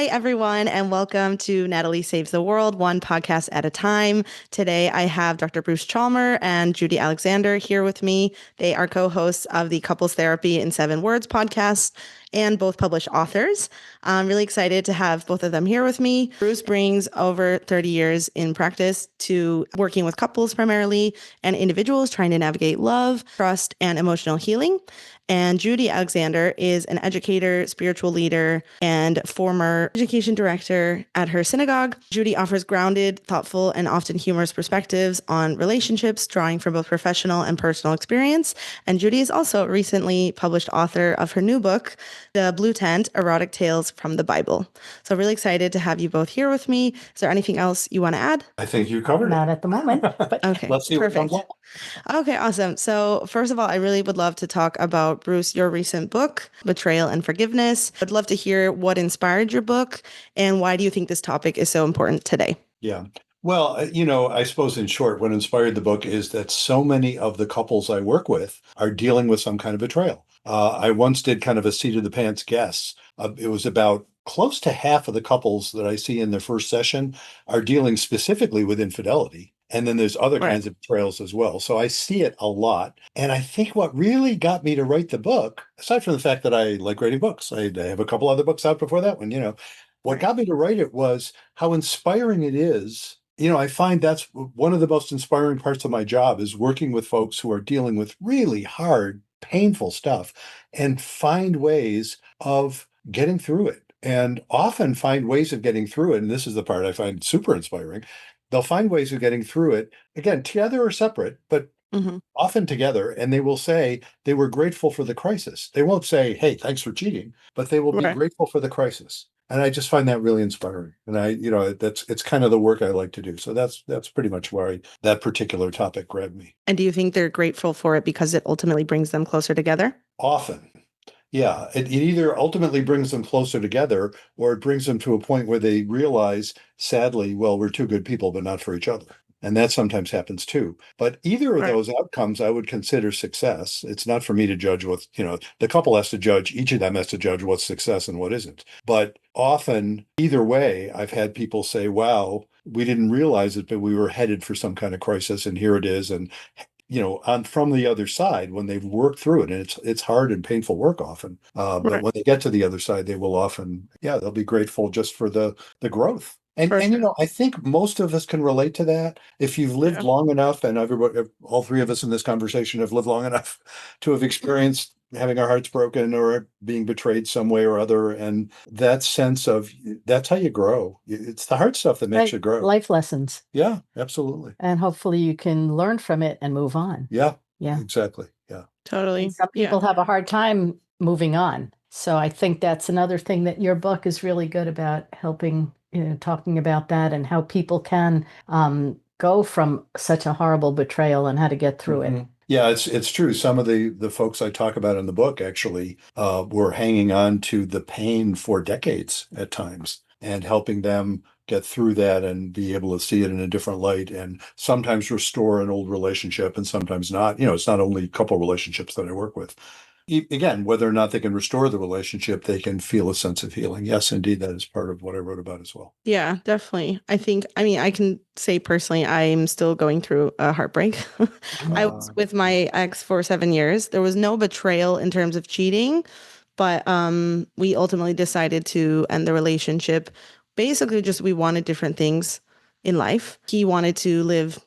everyone, and welcome to Natalie Saves the World, one podcast at a time. Today, I have Dr. Bruce Chalmer and Judy Alexander here with me. They are co-hosts of the Couples Therapy in 7 Words podcast and both published authors. I'm really excited to have both of them here with me. Bruce brings over 30 years in practice to working with couples primarily and individuals trying to navigate love, trust, and emotional healing. And Judy Alexander is an educator, spiritual leader, and former education director at her synagogue. Judy offers grounded, thoughtful, and often humorous perspectives on relationships, drawing from both professional and personal experience. And Judy is also a recently published author of her new book, The Blue Tent, Erotic Tales from the Bible. So really excited to have you both here with me. Is there anything else you want to add? I think you covered Not it. at the moment, but Okay, Let's see what perfect. comes up. Okay, awesome. So first of all, I really would love to talk about, Bruce, your recent book, Betrayal and Forgiveness. I'd love to hear what inspired your book and why do you think this topic is so important today? Yeah. Well, I suppose in short, what inspired the book is that so many of the couples I work with are dealing with some kind of betrayal. I once did kind of a seat of the pants guess. It was about close to half of the couples that I see in their first session are dealing specifically with infidelity. And then there's other Right. kinds of betrayals as well. So I see it a lot. And I think what really got me to write the book, aside from the fact that I like writing books, I have a couple other books out before that one, what Right. got me to write it was how inspiring it is. I find that's one of the most inspiring parts of my job is working with folks who are dealing with really hard, painful stuff and find ways of getting through it. And often find ways of getting through it. And this is the part I find super inspiring. They'll find ways of getting through it, again, together or separate, but Mm-hmm. often together. And they will say they were grateful for the crisis. They won't say, hey, thanks for cheating, but they will be Right. grateful for the crisis. And I just find that really inspiring. And it's kind of the work I like to do. So that's pretty much why that particular topic grabbed me. And do you think they're grateful for it because it ultimately brings them closer together? Often. Yeah, it either ultimately brings them closer together or it brings them to a point where they realize, sadly, well, we're two good people, but not for each other. And that sometimes happens too. But either of Right. those outcomes I would consider success. It's not for me to judge what, the couple has to judge, each of them has to judge what's success and what isn't. But often, either way, I've had people say, wow, we didn't realize it, but we were headed for some kind of crisis, and here it is. And on from the other side when they've worked through it, and it's hard and painful work often. But Right. when they get to the other side, they will often, they'll be grateful just for the growth. And For and sure. I think most of us can relate to that. If you've lived Yeah. long enough, and everybody, all three of us in this conversation have lived long enough to have experienced having our hearts broken or being betrayed some way or other, and that sense of that's how you grow. It's the hard stuff that makes you grow. life lessons. Yeah, absolutely. And hopefully you can learn from it and move on. Yeah, Yeah. exactly. Yeah. Totally. And some Yeah. people have a hard time moving on. So I think that's another thing that your book is really good about helping, talking about that and how people can go from such a horrible betrayal and how to get through it. Mhm. Yeah, it's true. Some of the folks I talk about in the book actually were hanging on to the pain for decades at times and helping them get through that and be able to see it in a different light and sometimes restore an old relationship and sometimes not. It's not only couple relationships that I work with. Again, whether or not they can restore the relationship, they can feel a sense of healing. Yes, indeed, that is part of what I wrote about as well. Yeah, definitely. I can say personally, I'm still going through a heartbreak. I was with my ex for 7 years. There was no betrayal in terms of cheating, but we ultimately decided to end the relationship. Basically, just we wanted different things in life. He wanted to live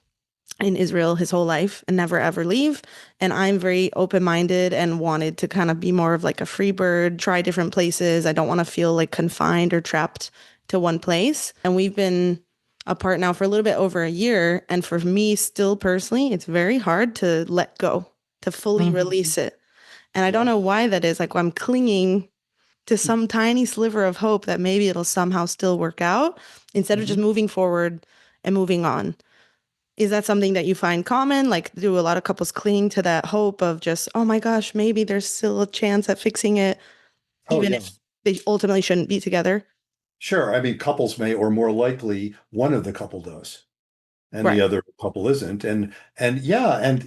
in Israel his whole life and never ever leave. And I'm very open-minded and wanted to kind of be more of like a free bird, try different places. I don't want to feel like confined or trapped to one place. And we've been apart now for a little bit over a year. And for me, still personally, it's very hard to let go, to fully Mhm. release it. And I don't know why that is. Like I'm clinging to some tiny sliver of hope that maybe it'll somehow still work out instead of just moving forward and moving on. Is that something that you find common? Like, do a lot of couples cling to that hope of just, oh my gosh, maybe there's still a chance at fixing it, Oh, even yeah. if they ultimately shouldn't be together? Sure. I mean, couples may, or more likely, one of the couple does, and the Right. other couple isn't. And yeah, and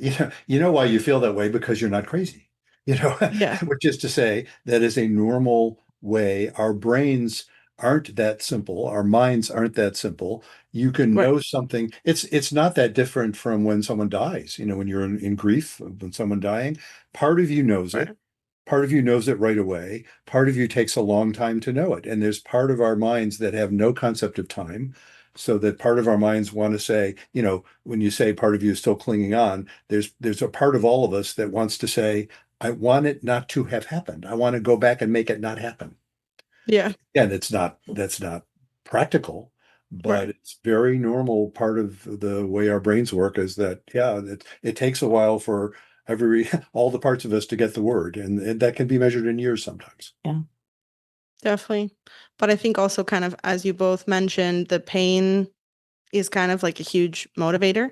you know why you feel that way because you're not crazy. You know, Yeah. which is to say that is a normal way our brains aren't that simple. Our minds aren't that simple. You can Right. know something. It's not that different from when someone dies. When you're in grief, when someone dying, part of you knows it. Right. Part of you knows it right away. Part of you takes a long time to know it. And there's part of our minds that have no concept of time. So that part of our minds want to say, when you say part of you is still clinging on, there's a part of all of us that wants to say, I want it not to have happened. I want to go back and make it not happen. Yeah. Again, that's not practical, but Right. it's very normal part of the way our brains work is that, yeah, it takes a while for all the parts of us to get the word, and that can be measured in years sometimes. Yeah. Definitely. But I think also kind of, as you both mentioned, the pain is kind of like a huge motivator.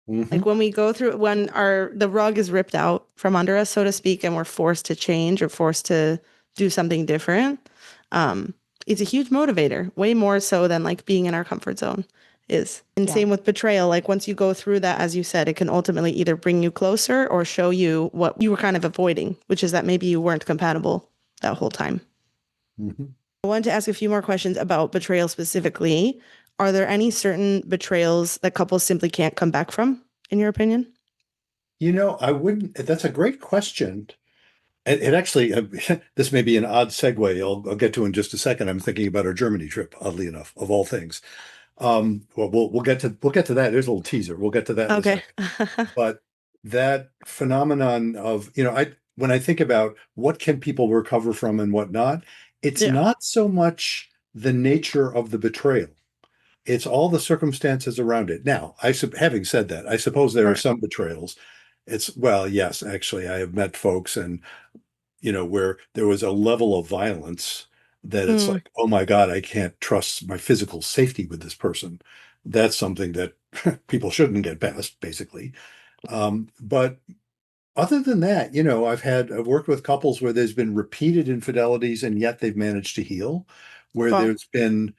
Hmm. Like when we go through, when the rug is ripped out from under us, so to speak, and we're forced to change or forced to do something different, um, it's a huge motivator, way more so than like being in our comfort zone is. And Yeah. same with betrayal. Like once you go through that, as you said, it can ultimately either bring you closer or show you what you were kind of avoiding, which is that maybe you weren't compatible that whole time. Hmm. I wanted to ask a few more questions about betrayal specifically. Are there any certain betrayals that couples simply can't come back from, in your opinion? I wouldn't. That's a great question. It actually, this may be an odd segue. I'll get to in just a second. I'm thinking about our Germany trip, oddly enough, of all things. Well, we'll get to that. There's a little teaser. We'll get to that in a Okay. second. But that phenomenon of, when I think about what can people recover from and what not, it's Yeah. not so much the nature of the betrayal. It's all the circumstances around it. Now, having said that, I suppose there are Right. some betrayals. Well, yes, actually, I have met folks and where there was a level of violence that it's Mm, like, oh my God, I can't trust my physical safety with this person. That's something that people shouldn't get past, basically. But other than that, I've worked with couples where there's been repeated infidelities and yet they've managed to heal, where well, there's been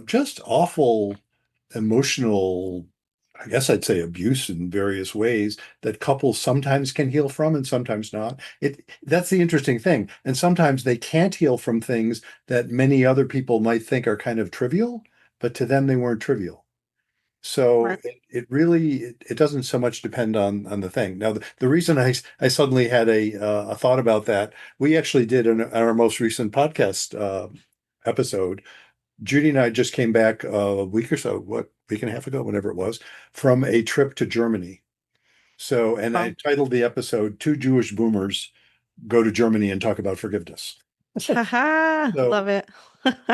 just awful emotional, I guess I'd say abuse in various ways that couples sometimes can heal from and sometimes not. That's the interesting thing. And sometimes they can't heal from things that many other people might think are kind of trivial, but to them they weren't trivial. So right. it really it doesn't so much depend on the thing. Now the reason I suddenly had a thought about that, we actually did in our most recent podcast episode. Judy and I just came back a week or so, week and a half ago, whenever it was, from a trip to Germany. So, and I Well, titled the episode "Two Jewish Boomers Go to Germany and Talk About Forgiveness." haha, So love it.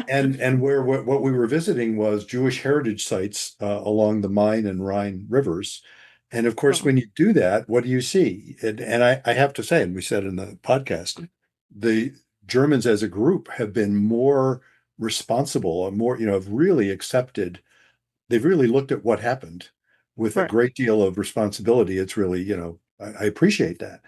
and where what we were visiting was Jewish heritage sites along the Main and Rhine rivers. And of course, Well, when you do that, what do you see? And I have to say, and we said in the podcast, the Germans as a group have been more responsible and more, have really accepted, they've really looked at what happened with a right. great deal of responsibility. It's really, I appreciate that.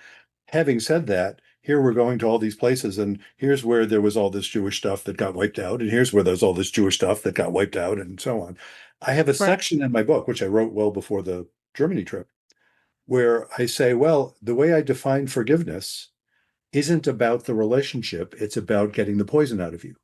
Having said that, here we're going to all these places, and here's where there was all this Jewish stuff that got wiped out, and here's where there's all this Jewish stuff that got wiped out, and so on. I have a Right. section in my book, which I wrote well before the Germany trip, where I say, well, the way I define forgiveness isn't about the relationship, it's about getting the poison out of you.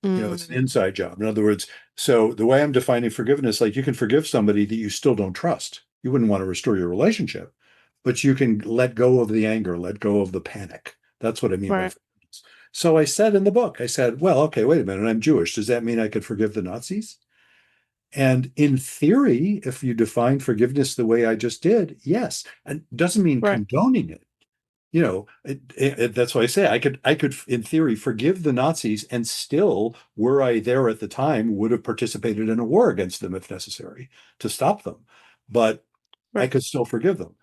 It's an Mm, inside job. In other words, so the way I'm defining forgiveness, like you can forgive somebody that you still don't trust. You wouldn't want to restore your relationship, but you can let go of the anger, let go of the panic. That's what I mean by right. forgiveness. So I said in the book, I said, well, okay, wait a minute. I'm Jewish. Does that mean I could forgive the Nazis? And in theory, if you define forgiveness the way I just did, yes. And doesn't mean Right. condoning it. That's why I say I could, in theory, forgive the Nazis and still, were I there at the time, would have participated in a war against them if necessary to stop them. But I Right. could still forgive them.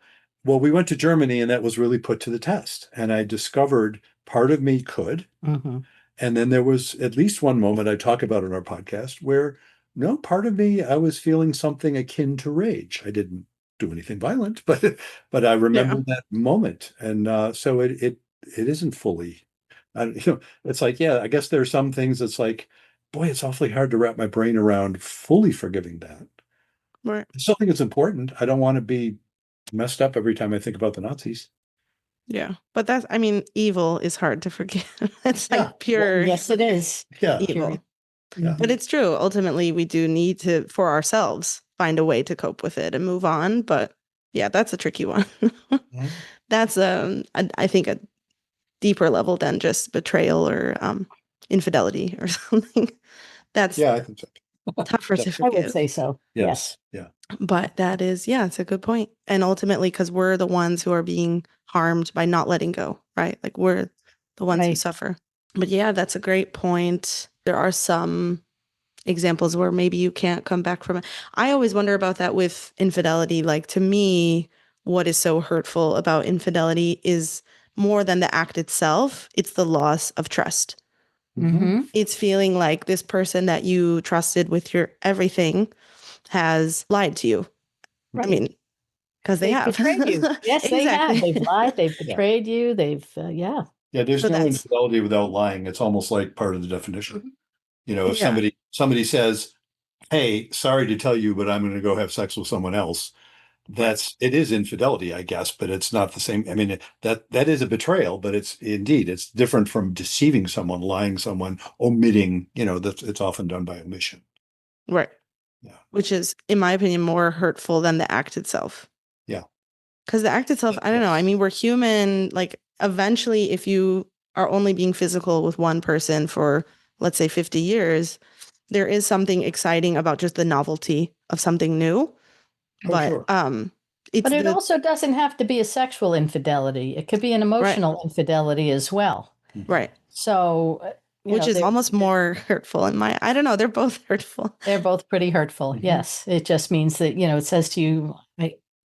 Well, we went to Germany and that was really put to the test. And I discovered part of me could. Hmm. And then there was at least one moment I talk about in our podcast where no, part of me, I was feeling something akin to rage. I didn't do anything violent, but I Yeah. remember that moment. And so it isn't fully, it's like, yeah, I guess there are some things that's like, boy, it's awfully hard to wrap my brain around fully forgiving that. Right. I still think it's important. I don't want to be messed up every time I think about the Nazis. Yeah. But that's, I mean, evil is hard to forgive. It's Yeah. like Well, pure Yes, it is. yeah. Period. evil. Yeah. But it's true. Ultimately, we do need to, for ourselves, find a way to cope with it and move on. But yeah, that's a tricky one. Mhm. That's I think a deeper level than just betrayal or infidelity or something. That's Yeah, I think so. tougher to I would forgive. say so. Yes. Yeah. But that is, yeah, it's a good point. And ultimately, because we're the ones who are being harmed by not letting go, right? Like we're the ones who Right. suffer. But yeah, that's a great point. There are some examples where maybe you can't come back from it. I always wonder about that with infidelity. Like to me, what is so hurtful about infidelity is more than the act itself, it's the loss of trust. Mm-hmm. It's feeling like this person that you trusted with your everything has lied to you. I Right. mean, because they They've have. betrayed you. Yes, they have. Exactly. They've lied. They've betrayed you. They've, yeah. Yeah, there's So no that's, infidelity without lying. It's almost like part of the definition. You know, if yeah, somebody says, "Hey, sorry to tell you, but I'm going to go have sex with someone else," right, it is infidelity, I guess, but it's not the same. I mean, that is a betrayal, but it's different from deceiving someone, lying someone, omitting. You know, that's it's often done by omission. right. Yeah, Which is, in my opinion, more hurtful than the act itself. yeah, Because the act itself, I don't know. I yes, mean, we're human. Like, eventually, if you are only being physical with one person for, let's say, 50 years, there is something exciting about just the novelty of something new. oh But sure, it's But it the also doesn't have to be a sexual infidelity. It could be an right, emotional infidelity as well. Mhm. right. So, Which is almost more hurtful in my, I don't know, they're both hurtful. they're both pretty hurtful. Mhm. Yes. It just means that, it says to you,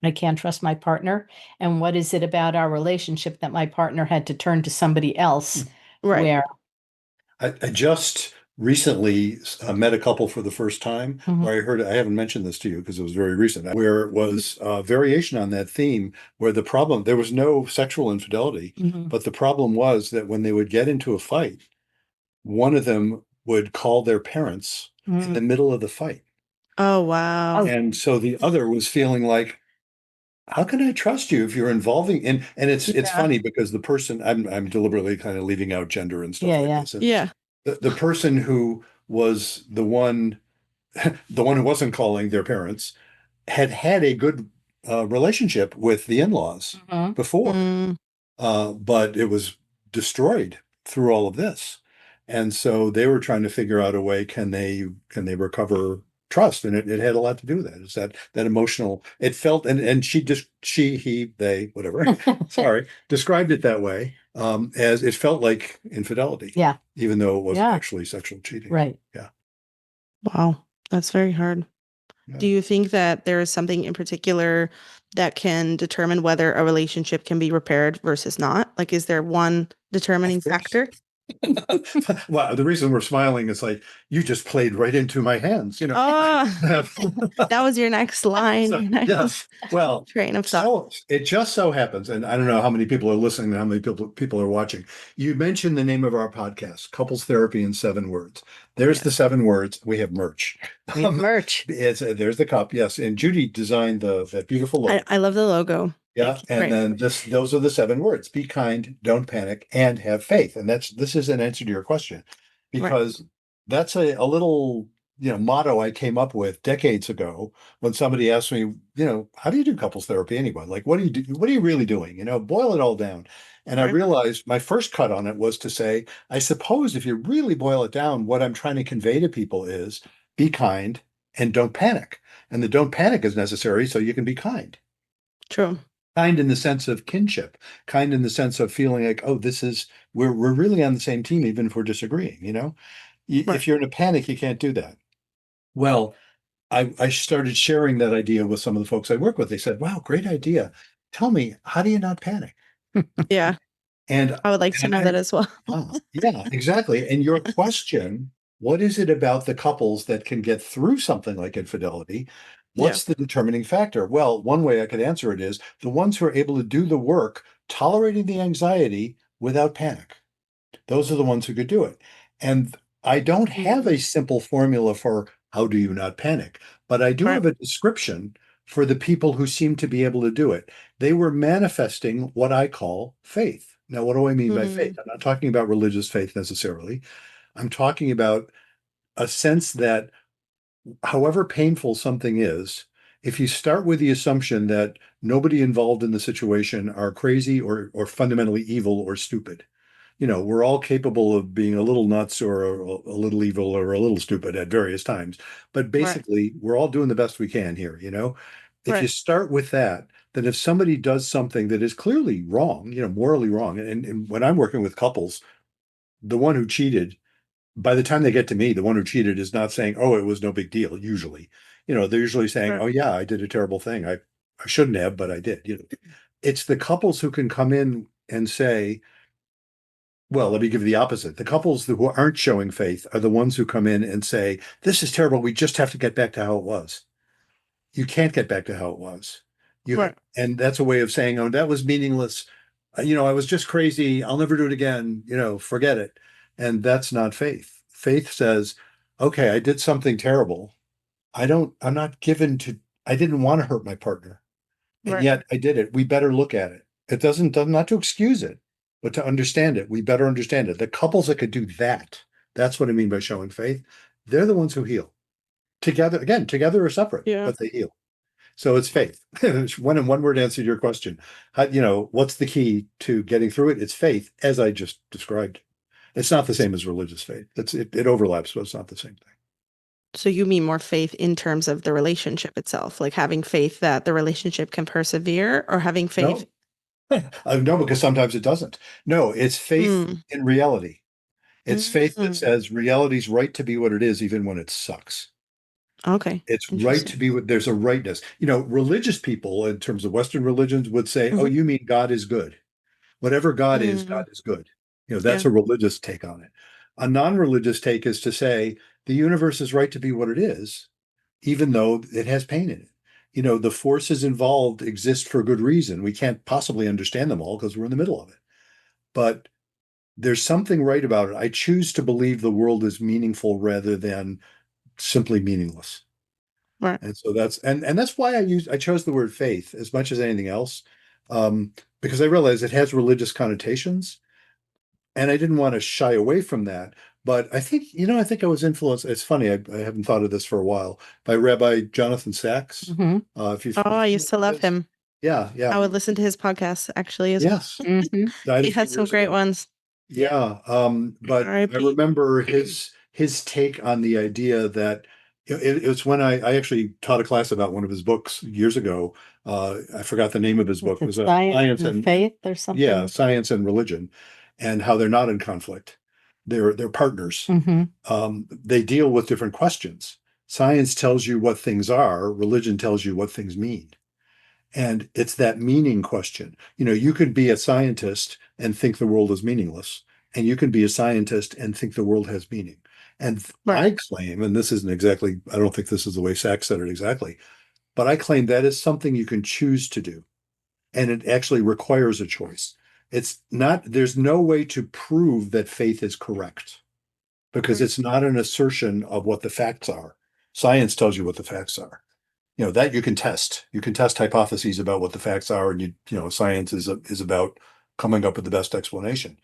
I can't trust my partner. And what is it about our relationship that my partner had to turn to somebody else Right. where, I just recently met a couple for the first time Mhm. where I haven't mentioned this to you because it was very recent, where it was a variation on that theme where there was no sexual infidelity, Mhm. but the problem was that when they would get into a fight, one of them would call their parents in Mhm. the middle of the fight. Oh, wow. Oh, And so the other was feeling like, how can I trust you if you're involving and it's Yeah. funny because the person I'm deliberately kind of leaving out gender and stuff yeah, like yeah. this. And Yeah. the person who was the one who wasn't calling their parents had a good relationship with the in-laws Mhm. before, Mm, but it was destroyed through all of this. And so they were trying to figure out a way, can they recover trust? And it had a lot to do with that. It's that emotional, it felt, and she just, he, they, whatever, sorry, described it that way, as it felt like infidelity, Yeah. even though it wasn't Yeah. actually sexual cheating. Right. Yeah. wow. That's very hard. Yeah. Do you think that there is something in particular that can determine whether a relationship can be repaired versus not? Like, is there one Of determining course. factor? Well, the reason we're smiling is like you just played right into my hands, you know. Oh, that was your next line, So your next yes, well, train of thought. so it just so happens, and I don't know how many people are listening and how many people are watching. You mentioned the name of our podcast, Couples Therapy in 7 Words. There's Yeah. the 7 words. We have merch. We have merch. There's the cup, yes, and Judy designed that beautiful logo. I love the logo. Yeah, Thank you. and Great. then those are the 7 words. Be kind, don't panic, and have faith. And this is an answer to your question Right. because that's a little, motto I came up with decades ago when somebody asked me, how do you do couples therapy anyway? Like, what do you do? What are you really doing? Boil it all down. And I Right. realized my first cut on it was to say, I suppose if you really boil it down, what I'm trying to convey to people is be kind and don't panic. And the don't panic is necessary so you can be kind. True. Kind in the sense of kinship, kind in the sense of feeling like, oh, we're really on the same team, even if we're disagreeing. Right. If you're in a panic, you can't do that. Well, I started sharing that idea with some of the folks I work with. They said, wow, great idea. Tell me, how do you not panic? Yeah. And I would like to and know that as well. yeah, exactly. And your question, what is it about the couples that can get through something like infidelity? Yeah. What's the determining factor? Well, one way I could answer it is the ones who are able to do the work, tolerating the anxiety without panic. Those are the ones who could do it. And I don't have Mm, a simple formula for how do you not panic, but I do right. have a description for the people who seem to be able to do it. They were manifesting what I call faith. Now, what do I mean by faith? Mm, I'm not talking about religious faith necessarily. I'm talking about a sense that however painful something is, if you start with the assumption that nobody involved in the situation are crazy or fundamentally evil or stupid, we're all capable of being a little nuts or a little evil or a little stupid at various times. But Right. basically, we're all doing the best we can here, If you Right. start with that, then if somebody does something that is clearly wrong, morally wrong, and when I'm working with couples, the one who cheated, by the time they get to me, the one who cheated is not saying, "Oh, it was no big deal," usually. They're usually saying, Right. "Oh yeah, I did a terrible thing. I shouldn't have, but I did." It's the couples who can come in and say, well, let me give you the opposite. The couples who aren't showing faith are the ones who come in and say, "This is terrible. We just have to get back to how it was." You can't get back to how it was. Right. And that's a way of saying, "Oh, that was meaningless. I was just crazy. I'll never do it again. Forget it." And that's not faith. Faith says, "Okay, I did something terrible. I'm not given to, I didn't want to hurt my partner. And Right. yet I did it. We better look at it. It does not to excuse it, but to understand it. We better understand it." The couples that could do that, that's what I mean by showing faith. They're the ones who heal. Together or separate, Yeah. but they heal. So it's faith. One word answer to your question. What's the key to getting through it? It's faith, as I just described. It's not the same as religious faith. It overlaps, but it's not the same thing. So you mean more faith in terms of the relationship itself, like having faith that the relationship can persevere, or having faith? No, no, because sometimes it doesn't. No, it's faith Mm. in reality. It's faith that Mm. says reality's right to be what it is, even when it sucks. Okay. It's right to Interesting. be what there's a rightness. Religious people, in terms of Western religions, would say, "Oh, Hmm. you mean God is good. Whatever God Mm. is good." That's Yeah. a religious take on it. A non-religious take is to say the universe is right to be what it is, even though it has pain in it. The forces involved exist for good reason. We can't possibly understand them all because we're in the middle of it. But there's something right about it. I choose to believe the world is meaningful rather than simply meaningless. Right. And so that's why I chose the word faith as much as anything else, because I realize it has religious connotations, and I didn't want to shy away from that. But I think I was influenced. It's funny, I haven't thought of this for a while, by Rabbi Jonathan Sachs. Hmm. If you Oh, I familiar used to with love this, him. yeah, yeah, I would listen to his podcasts actually as well. yes, Hmm. died a He few had some years great ago. ones. Yeah. Yeah, but I R.I.P. remember his take on the idea that it was when I actually taught a class about one of his books years ago. I forgot the name of his Is book. It it was a science science and and faith or yeah, something? science and religion, and how they're not in conflict. They're partners. Hmm. They deal with different questions. Science tells you what things are. Religion tells you what things mean. And it's that meaning question. You could be a scientist and think the world is meaningless, and you can be a scientist and think the world has meaning. And Right. I claim, and this isn't exactly, I don't think this is the way Sachs said it exactly, but I claim that is something you can choose to do. And it actually requires a choice. There's no way to prove that faith is correct because Mm. it's not an assertion of what the facts are. Science tells you what the facts are, that you can test. You can test hypotheses about what the facts are, and science is about coming up with the best explanation.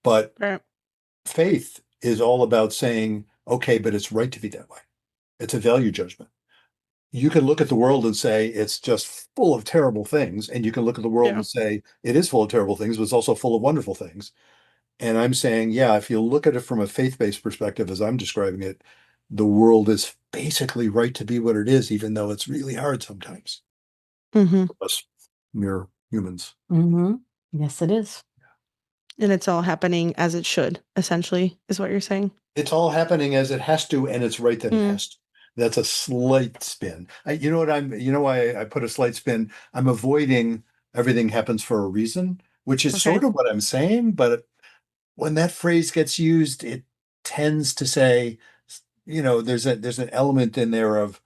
But Right. faith is all about saying, okay, but it's right to be that way. It's a value judgment. You can look at the world and say it's just full of terrible things, and you can look at the world Yeah. and say it is full of terrible things, but it's also full of wonderful things. And I'm saying, yeah, if you look at it from a faith-based perspective, as I'm describing it, the world is basically right to be what it is, even though it's really hard sometimes. Hmm. Us mere humans. Hmm. Yes, it is. And it's all happening as it should, essentially, is what you're saying. It's all happening as it has to, and it's right that it Mm. has to. That's a slight spin. Why I put a slight spin? I'm avoiding everything happens for a reason, which is Okay. sort of what I'm saying. But when that phrase gets used, it tends to say, there's an element in there of,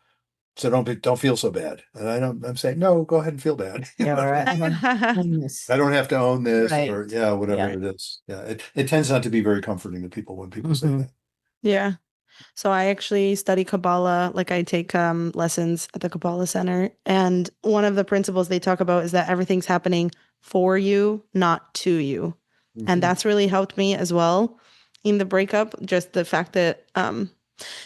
so don't feel so bad. And I'm saying, no, go ahead and feel bad. Yeah, right. I don't own this. I don't have to own this, Right. or yeah, Yeah. whatever it is. Yeah, it tends not to be very comforting to people when people say Hmm. that. Yeah. So I actually study Kabbalah, like I take lessons at the Kabbalah Center. And one of the principles they talk about is that everything's happening for you, not to you. And Mhm. that's really helped me as well in the breakup. Just the fact that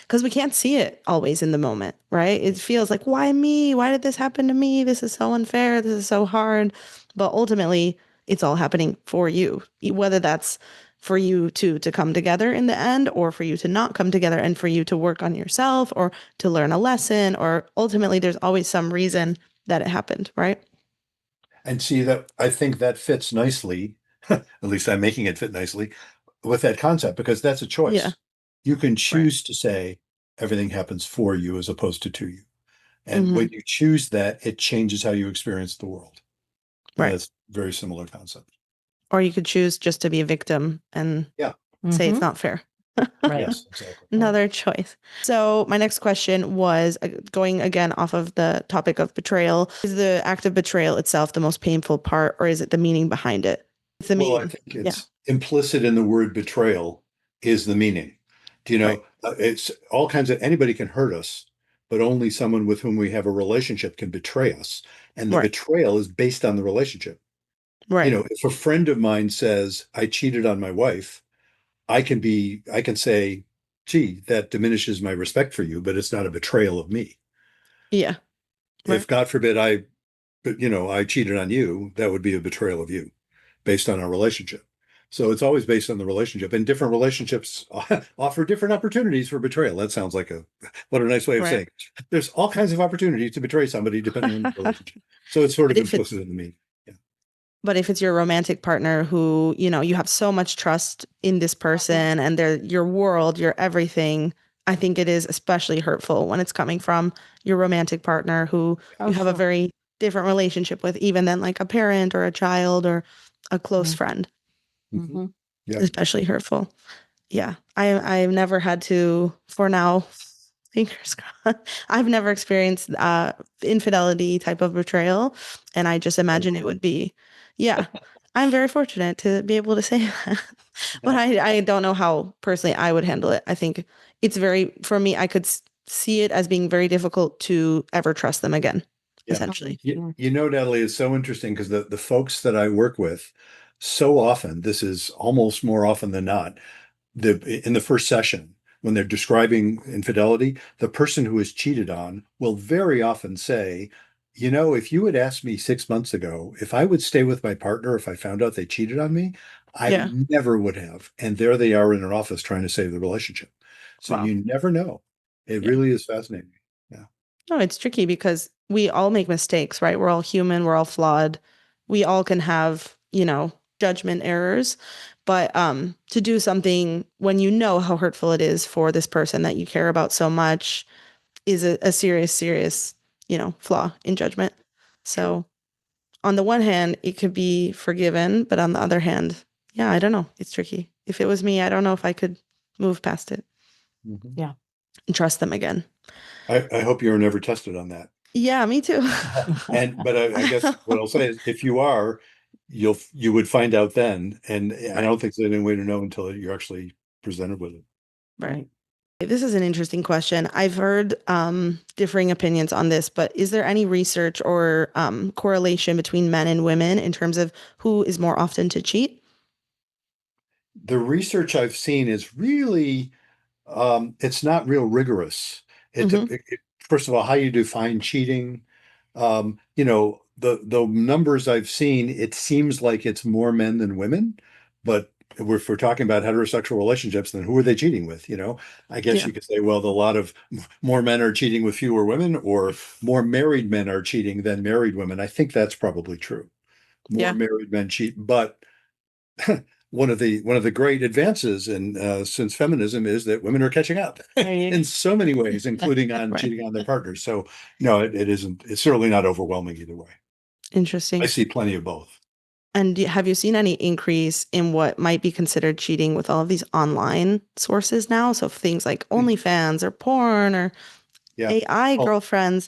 because we can't see it always in the moment, right? It feels like, why me? Why did this happen to me? This is so unfair. This is so hard. But ultimately, it's all happening for you, whether that's for you to come together in the end, or for you to not come together, and for you to work on yourself, or to learn a lesson, or ultimately there's always some reason that it happened, right? And see that I think that fits nicely, at least I'm making it fit nicely with that concept because that's a Yeah. choice. You can Right. choose to say everything happens for you as opposed to you. And Hmm. when you choose that, it changes how you experience the world. And Right. that's a very similar concept. Or you could choose just to be a victim and Yeah. say it's Mm-hmm. not fair. Right. Yes, exactly. Another choice. So, my next question was going again off of the topic of betrayal. Is the act of betrayal itself the most painful part, or is it the meaning behind it? It's the Well, I meaning. think Yeah. it's implicit in the word betrayal is the meaning. Do you Right. know, it's all kinds of anybody can hurt us, but only someone with whom we have a relationship can betray us. And the Right. betrayal is based on the relationship. You Right. know, if a friend of mine says, I cheated on my wife, I can say, gee, that diminishes my respect for you, but it's not a betrayal of me. Yeah. If Right. God forbid I cheated on you, that would be a betrayal of you based on our relationship. So it's always based on the relationship, and different relationships offer different opportunities for betrayal. That sounds like what a nice way of Right. saying it. There's all kinds of opportunities to betray somebody depending on the relationship. So it's sort But of if it's implicit in the meaning. Yeah. But if it's your romantic partner who, you have so much trust in this person and they're your world, your everything, I think it is especially hurtful when it's coming from your romantic partner who Oh, you have a sure. very different relationship with, even than like a parent or a child or a close friend, Mhm. Mm-hmm. Yeah. especially hurtful. Yeah. I've never had to, for now, fingers crossed. I've never experienced infidelity type of betrayal, and I just Very imagine it cool. would be, yeah. I'm very fortunate to be able to say that. But Yeah. I don't know how personally I would handle it. I think it's very, for me, I could see it as being very difficult to ever trust them again, Yeah. essentially. You know, Natalie, it's so interesting because the folks that I work with, so often, this is almost more often than not, in the first session, when they're describing infidelity, the person who is cheated on will very often say, you know, if you had asked me 6 months ago if I would stay with my partner if I found out they cheated on me, I Yeah. never would have. And there they are in an office trying to save the relationship. So Wow. you never know. It Yeah. really is fascinating. Yeah. No, it's tricky because we all make mistakes, right? We're all human, we're all flawed. We all can have, judgment errors. But to do something when you know how hurtful it is for this person that you care about so much is a serious, serious, flaw in judgment. Sure. So on the one hand, it could be forgiven, but on the other hand, yeah, I don't know. It's tricky. If it was me, I don't know if I could move past it Mhm. Yeah. and trust them again. I hope you're never tested on that. Yeah, me too. But I guess what I'll say is if you are, you would find out then. And I Right. don't think there's any way to know until you're actually presented with it. Right. Right. This is an interesting question. I've heard differing opinions on this, but is there any research or correlation between men and women in terms of who is more often to cheat? The research I've seen is really it's not real rigorous. Hmm. First of all, how you define cheating. The numbers I've seen, it seems like it's more men than women, but if we're talking about heterosexual relationships, then who are they cheating with? I guess Yeah. you could say, well, a lot of more men are cheating with fewer women, or more married men are cheating than married women. I think that's probably true. More Yeah. married men cheat, but one of the great advances in since feminism is that women are catching up There you in so many ways, including on Right. cheating on their partners. So no, it isn't. It's certainly not overwhelming either way. I Interesting. see plenty of both. And have you seen any increase in what might be considered cheating with all of these online sources now? So things like OnlyFans or porn or Yeah. AI Well, girlfriends.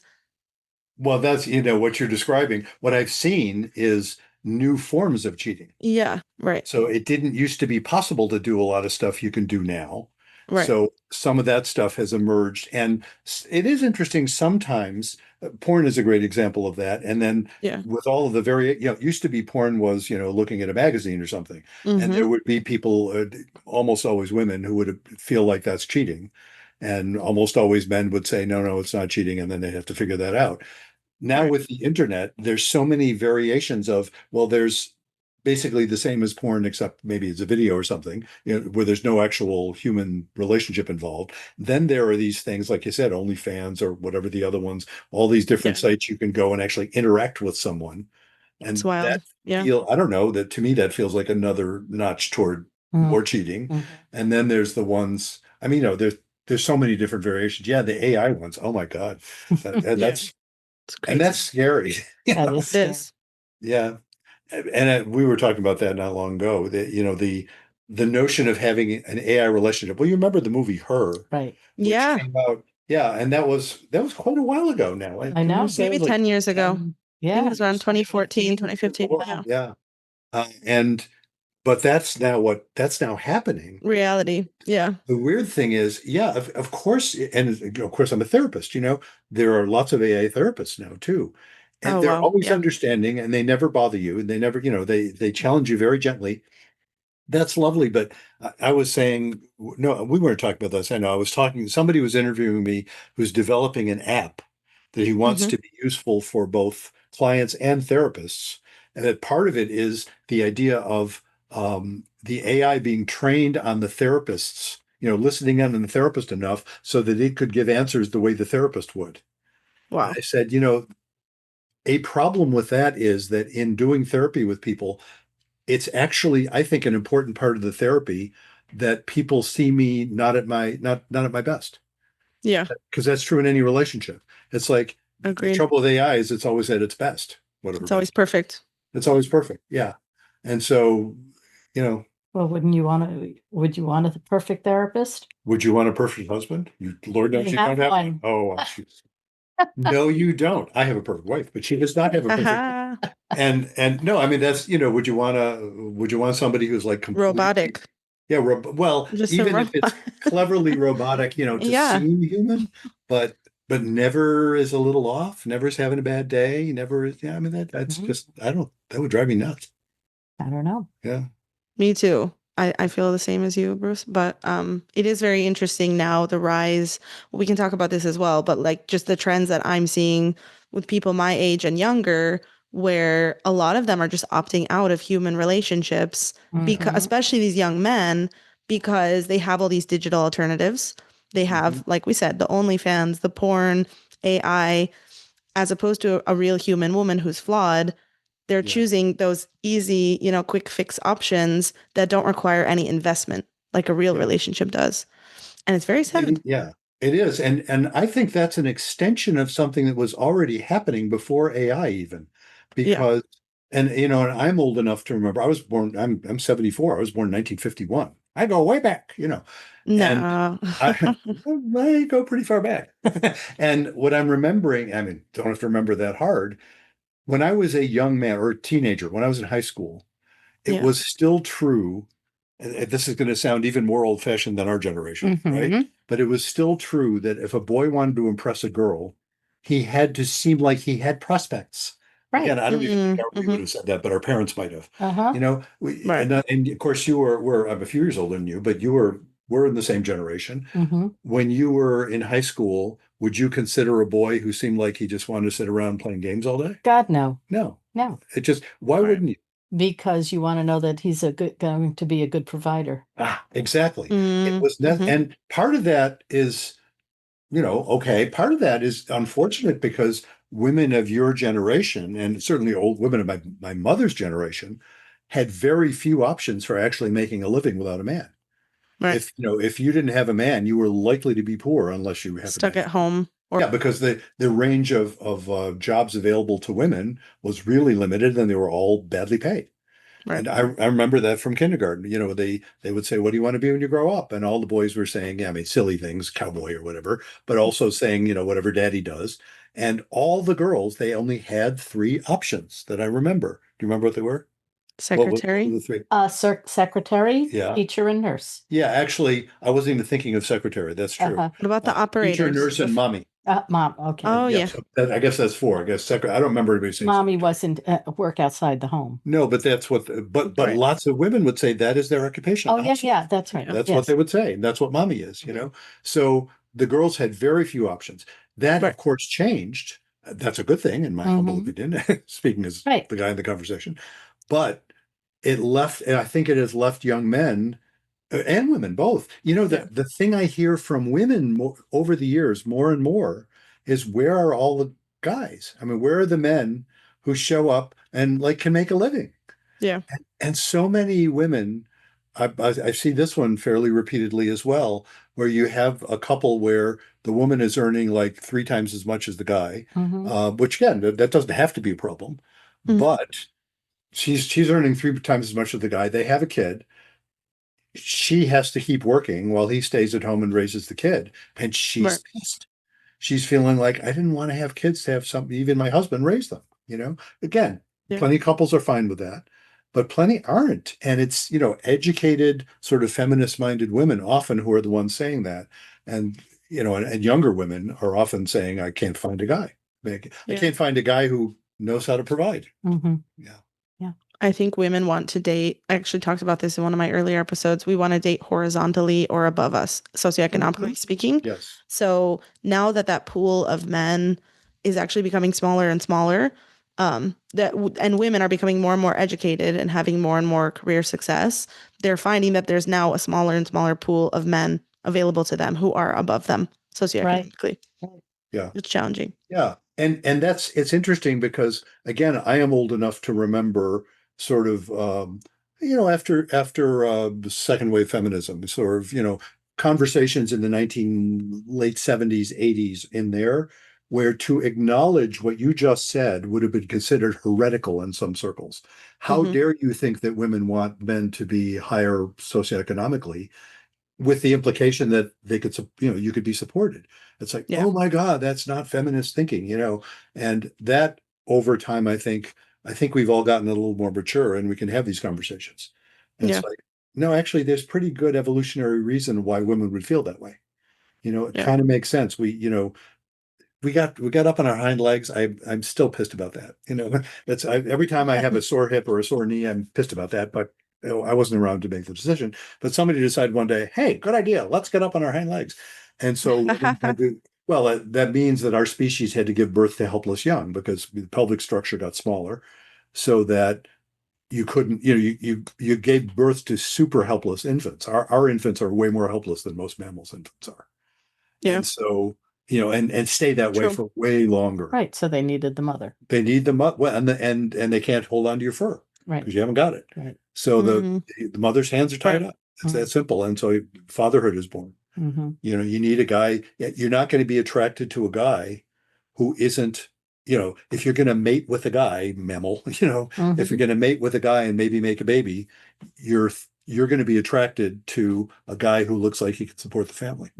well, that's what you're describing. What I've seen is new forms of cheating. Yeah. Right. So it didn't used to be possible to do a lot of stuff you can do now. Right. So some of that stuff has emerged. And it is interesting sometimes. Porn is a great example of that. And then Yeah. with all of the it used to be porn was, looking at a magazine or something. And Hmm. there would be people, almost always women, who would feel like that's cheating. And almost always men would say, no, it's not cheating. And then they have to figure that out. Now Right. with the internet, there's so many variations of, well, there's basically the same as porn, except maybe it's a video or something, where there's no actual human relationship involved. Then there are these things, like you said, OnlyFans or whatever the other ones, all these different Yeah. sites you can go and actually interact with someone. It's And that wild. Yeah. I don't know, that to me, that feels like another notch toward more cheating. Mhm. And then there's the ones, I mean, there's so many different variations. Yeah, the AI ones. Oh my God. That, Yeah. that's It's and crazy. that's scary. That is It scary. is. Yeah. And we were talking about that not long ago. That the notion of having an AI relationship. Well, you remember the movie Her, Right. which Yeah. came out. Yeah, and that was quite a while ago now. I I know. want to say it Maybe was like 10 years ago. 10, I think it Yeah. was around 2014, 2015. Yeah. Yeah. And but that's now happening. Reality. Yeah. The weird thing is, yeah, of course, and of course, I'm a therapist. There are lots of AA therapists now too, and Oh, they're wow. always Yeah. understanding, and they never bother you, and they never, they challenge you very gently. That's lovely, but I was saying, no, we weren't talking about this. I know I was talking. Somebody was interviewing me who's developing an app that he wants Hmm. to be useful for both clients and therapists, and that part of it is the idea of the AI being trained on the therapists, listening in on the therapist enough so that it could give answers the way the therapist would. And Wow. I said, a problem with that is that in doing therapy with people, it's actually, I think, an important part of the therapy that people see me not at my best, Yeah. because that's true in any relationship. It's like the Agreed. trouble with AI is it's always at its best, whatever It's always best. perfect. It's always perfect. Yeah. And so, you know, Well, would you want a perfect therapist? would you want a perfect husband? Lord knows We you don't have have one. one. Oh, no, you don't. I have a perfect wife, but she does not have a perfect. Haha. And no, I mean that's would you want somebody who's like completely, Robotic. yeah, well, Just a even if robot. it's cleverly robotic, to Yeah. seem human, but never is a little off, never is having a bad day, never is, yeah, I mean that's Mhm. just, that would drive me nuts. I don't know. Yeah. Me too. I feel the same as you, Bruce, but it is very interesting now, the rise. We can talk about this as well, but like just the trends that I'm seeing with people my age and younger, where a lot of them are just opting out of human relationships because Mhm. especially these young men, because they have all these digital alternatives. They Mhm. have, like we said, the OnlyFans, the porn, AI, as opposed to a real human woman who's flawed. They're Yeah. choosing those easy, quick fix options that don't require any investment like a real Yeah. relationship does. And it's very sad. Yeah, it is. And I think that's an extension of something that was already happening before AI even, Yeah. because, and I'm old enough to remember, I'm 74. I was born in 1951. I go way back, and No. I, I go pretty far back. And what I'm remembering, I mean, don't have to remember that hard. When I was a young man or a teenager, when I was in high school, it Yeah. was still true. And this is going to sound even more old fashioned than our generation, right? Mhm. But it was still true that if a boy wanted to impress a girl, he had to seem like he had prospects. Again, Right. I don't even think we would Mm-hmm. have said that, but our parents might have. Uh-huh. And, Right. and of course, I'm a few years older than you, but we're in the same generation. Mhm. When you were in high school, would you consider a boy who seemed like he just wanted to sit around playing games all day? God, no. No. No. Why Right. wouldn't you? Because you want to know that he's going to be a good provider. Exactly. It was that, Mm-hmm. and part of that is, okay, part of that is unfortunate because women of your generation, and certainly old women of my mother's generation, had very few options for actually making a living without a man. Right. If you didn't have a man, you were likely to be poor unless you had a Stuck man. at home or Yeah, because the range of jobs available to women was really limited, and they were all badly paid. right. And I remember that from kindergarten. They would say, "What do you want to be when you grow up?" And all the boys were saying, yeah, I mean, silly things, cowboy or whatever, but also saying, whatever daddy does. And all the girls, they only had three options that I remember. Do you remember what they were? What were Secretary. the three? Secretary, Yeah. teacher, and nurse. Yeah, actually, I wasn't even thinking of secretary. That's true. Uh-huh. What about the Teacher, operators? nurse, and mommy. Mom. Okay. Oh, Yeah, yeah. so I guess that's four. I guess secretary. I don't remember anybody saying Mommy secretary. wasn't work outside the home. No, but that's what. But Right. lots of women would say that is their occupation. Oh, yeah, yeah, that's right. Yeah. That's what Yes. they would say. And that's what mommy is. So the girls had very few options. That, Right. of course, changed. That's a good thing, in my humble opinion, speaking as Right. the guy in the conversation. But it left, and I think it has left young men and women both. Yeah. The thing I hear from women over the years more and more is, where are all the guys? I mean, where are the men who show up and like can make a living? Yeah. And so many women, I see this one fairly repeatedly as well, where you have a couple where the woman is earning like 3 times as much as the guy, which again, that doesn't have to be a problem, Mhm. but she's earning 3 times as much as the guy. They have a kid. She has to keep working while he stays at home and raises the kid, and Right. she's pissed. She's feeling like, I didn't want to have kids to have something, even my husband raised them. Again, Yeah. plenty of couples are fine with that, but plenty aren't. And it's, educated, sort of feminist minded women often who are the ones saying that. And, and younger women are often saying, I can't find a guy. I Yeah. can't find a guy who knows how to provide. Yeah. Yeah. I think women want to date. I actually talked about this in one of my earlier episodes. We want to date horizontally or above us, socioeconomically speaking. Yes. So now that that pool of men is actually becoming smaller and smaller, and women are becoming more and more educated and having more and more career success, they're finding that there's now a smaller and smaller pool of men available to them who are above them Right. socioeconomically. Yeah. It's challenging. Yeah. And it's interesting because, again, I am old enough to remember sort of after the second wave feminism, sort of, conversations in the late 70s, 80s in there, where to acknowledge what you just said would have been considered heretical in some circles. How Hmm. dare you think that women want men to be higher socioeconomically, with the implication that they could, you could be supported. It's like, Yeah. oh my God, that's not feminist thinking. And that, over time, I think we've all gotten a little more mature and we can have these conversations. And Yeah. it's like, no, actually, there's pretty good evolutionary reason why women would feel that way. It Yeah. kind of makes sense. We got up on our hind legs. I'm still pissed about that. Every time I have a sore hip or a sore knee, I'm pissed about that. But I wasn't around to make the decision. But somebody decided one day, hey, good idea. Let's get up on our hind legs. And so women had to. Well, that means that our species had to give birth to helpless young because the pelvic structure got smaller, so that you couldn't. You gave birth to super helpless infants. Our infants are way more helpless than most mammals' infants are. Yeah. And so, and stay that way True. for way longer. Right. So they needed the mother. They need them up, well, and they can't hold on to your fur Right. because you haven't got it. Right. So Hmm. the mother's hands are tied Right. up. It's that simple. And so fatherhood is born. You need a guy. You're not going to be attracted to a guy who isn't, if you're going to mate with a guy, mammal, if you're going to mate with a guy and maybe make a baby, you're going to be attracted to a guy who looks like he can support the family.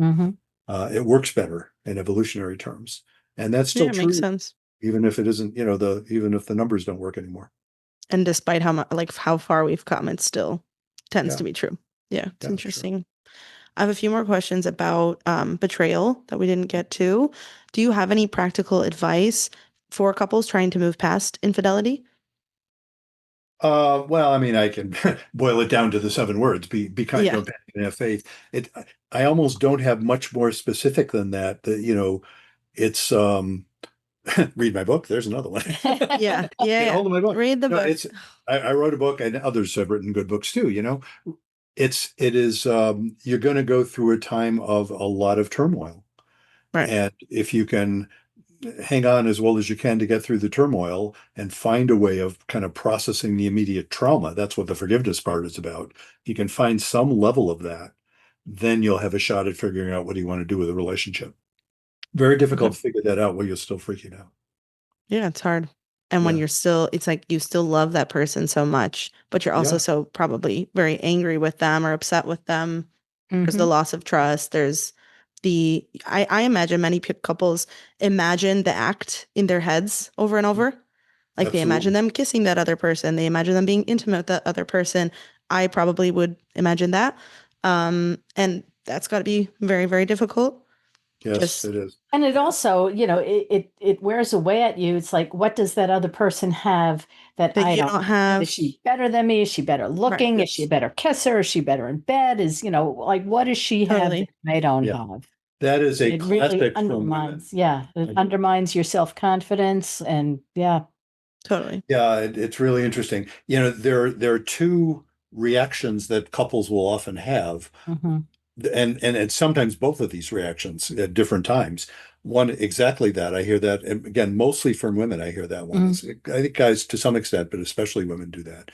It works better in evolutionary terms, and that's Yeah, still it makes true, sense. even if it isn't, even if the numbers don't work anymore. And despite how much, like how far we've come, it still tends Yeah, to be true. Yeah, it's yeah, sure. interesting. I have a few more questions about betrayal that we didn't get to. Do you have any practical advice for couples trying to move past infidelity? Well, I mean, I can boil it down to the 7 words: be kind, Yeah. don't panic, and have faith. I almost don't have much more specific than that. It's read my book. There's another one. Yeah. Yeah. Get Yeah. hold of my book. Read the No, book. I wrote a book, and others have written good books too. You're going to go through a time of a lot of turmoil. Right. And if you can hang on as well as you can to get through the turmoil and find a way of kind of processing the immediate trauma, that's what the forgiveness part is about. If you can find some level of that, then you'll have a shot at figuring out what you want to do with a relationship. Very difficult Mhm. to figure that out while you're still freaking out. Yeah, it's hard. And when Yeah. you're still, it's like you still love that person so much, but you're also Yeah. so probably very angry with them or upset with them. There's the loss of trust. There's I imagine many couples imagine the act in their heads over and over. Like they imagine Absolutely. them kissing that other person. They imagine them being intimate with that other person. I probably would imagine that. And that's got to be very, very difficult. Yes, Just it is. And it also, it wears away at you. It's like, what does that other person have that that I you don't don't have? Is have. she better than me? Is she better Right. looking? Is she a Yes. better kisser? Is she better in bed? Like, what does she have that Totally. I don't Yeah. have? That is a It really classic from women. undermines, yeah, it I- undermines your self-confidence and yeah. Totally. Yeah, it's really interesting. There are two reactions that couples will often have, Mhm. and it's sometimes both of these reactions at different times. One, exactly that. I hear that, and again, mostly from women, I hear that one. I think guys to some extent, but especially women do that.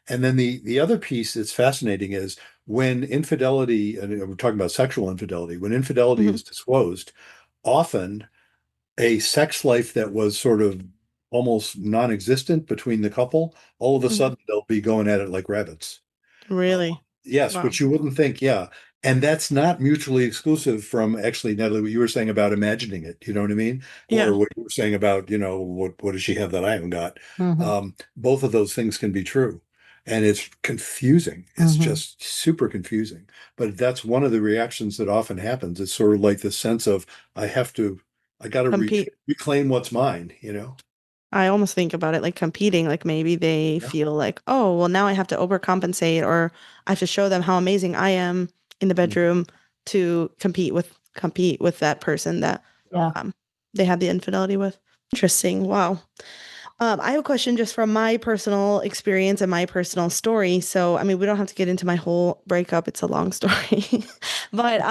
And then the other piece that's fascinating is when infidelity, and we're talking about sexual infidelity, when infidelity Mhm. is disclosed, often a sex life that was sort of almost non-existent between the couple, all of a Mhm. sudden they'll be going at it like rabbits. Uh, Really? yes, Wow. which you wouldn't think, yeah. And that's not mutually exclusive from actually, Natalie, what you were saying about imagining it, you know what I mean? Yeah. Or what you were saying about, what does she have that I haven't got? Mhm. Both of those things can be true. And it's confusing. It's Mhm. just super confusing. But that's one of the reactions that often happens. It's sort of like the sense of, I have to, I got to Compete. reclaim what's mine? I almost think about it like competing. Like maybe they Yeah. feel like, oh, well, now I have to overcompensate or I have to show them how amazing I am in the Mhm. bedroom to compete with that person that Yeah. um, they had the infidelity with. Interesting. Wow. I have a question just from my personal experience and my personal story. So, I mean, we don't have to get into my whole breakup. It's a long story. But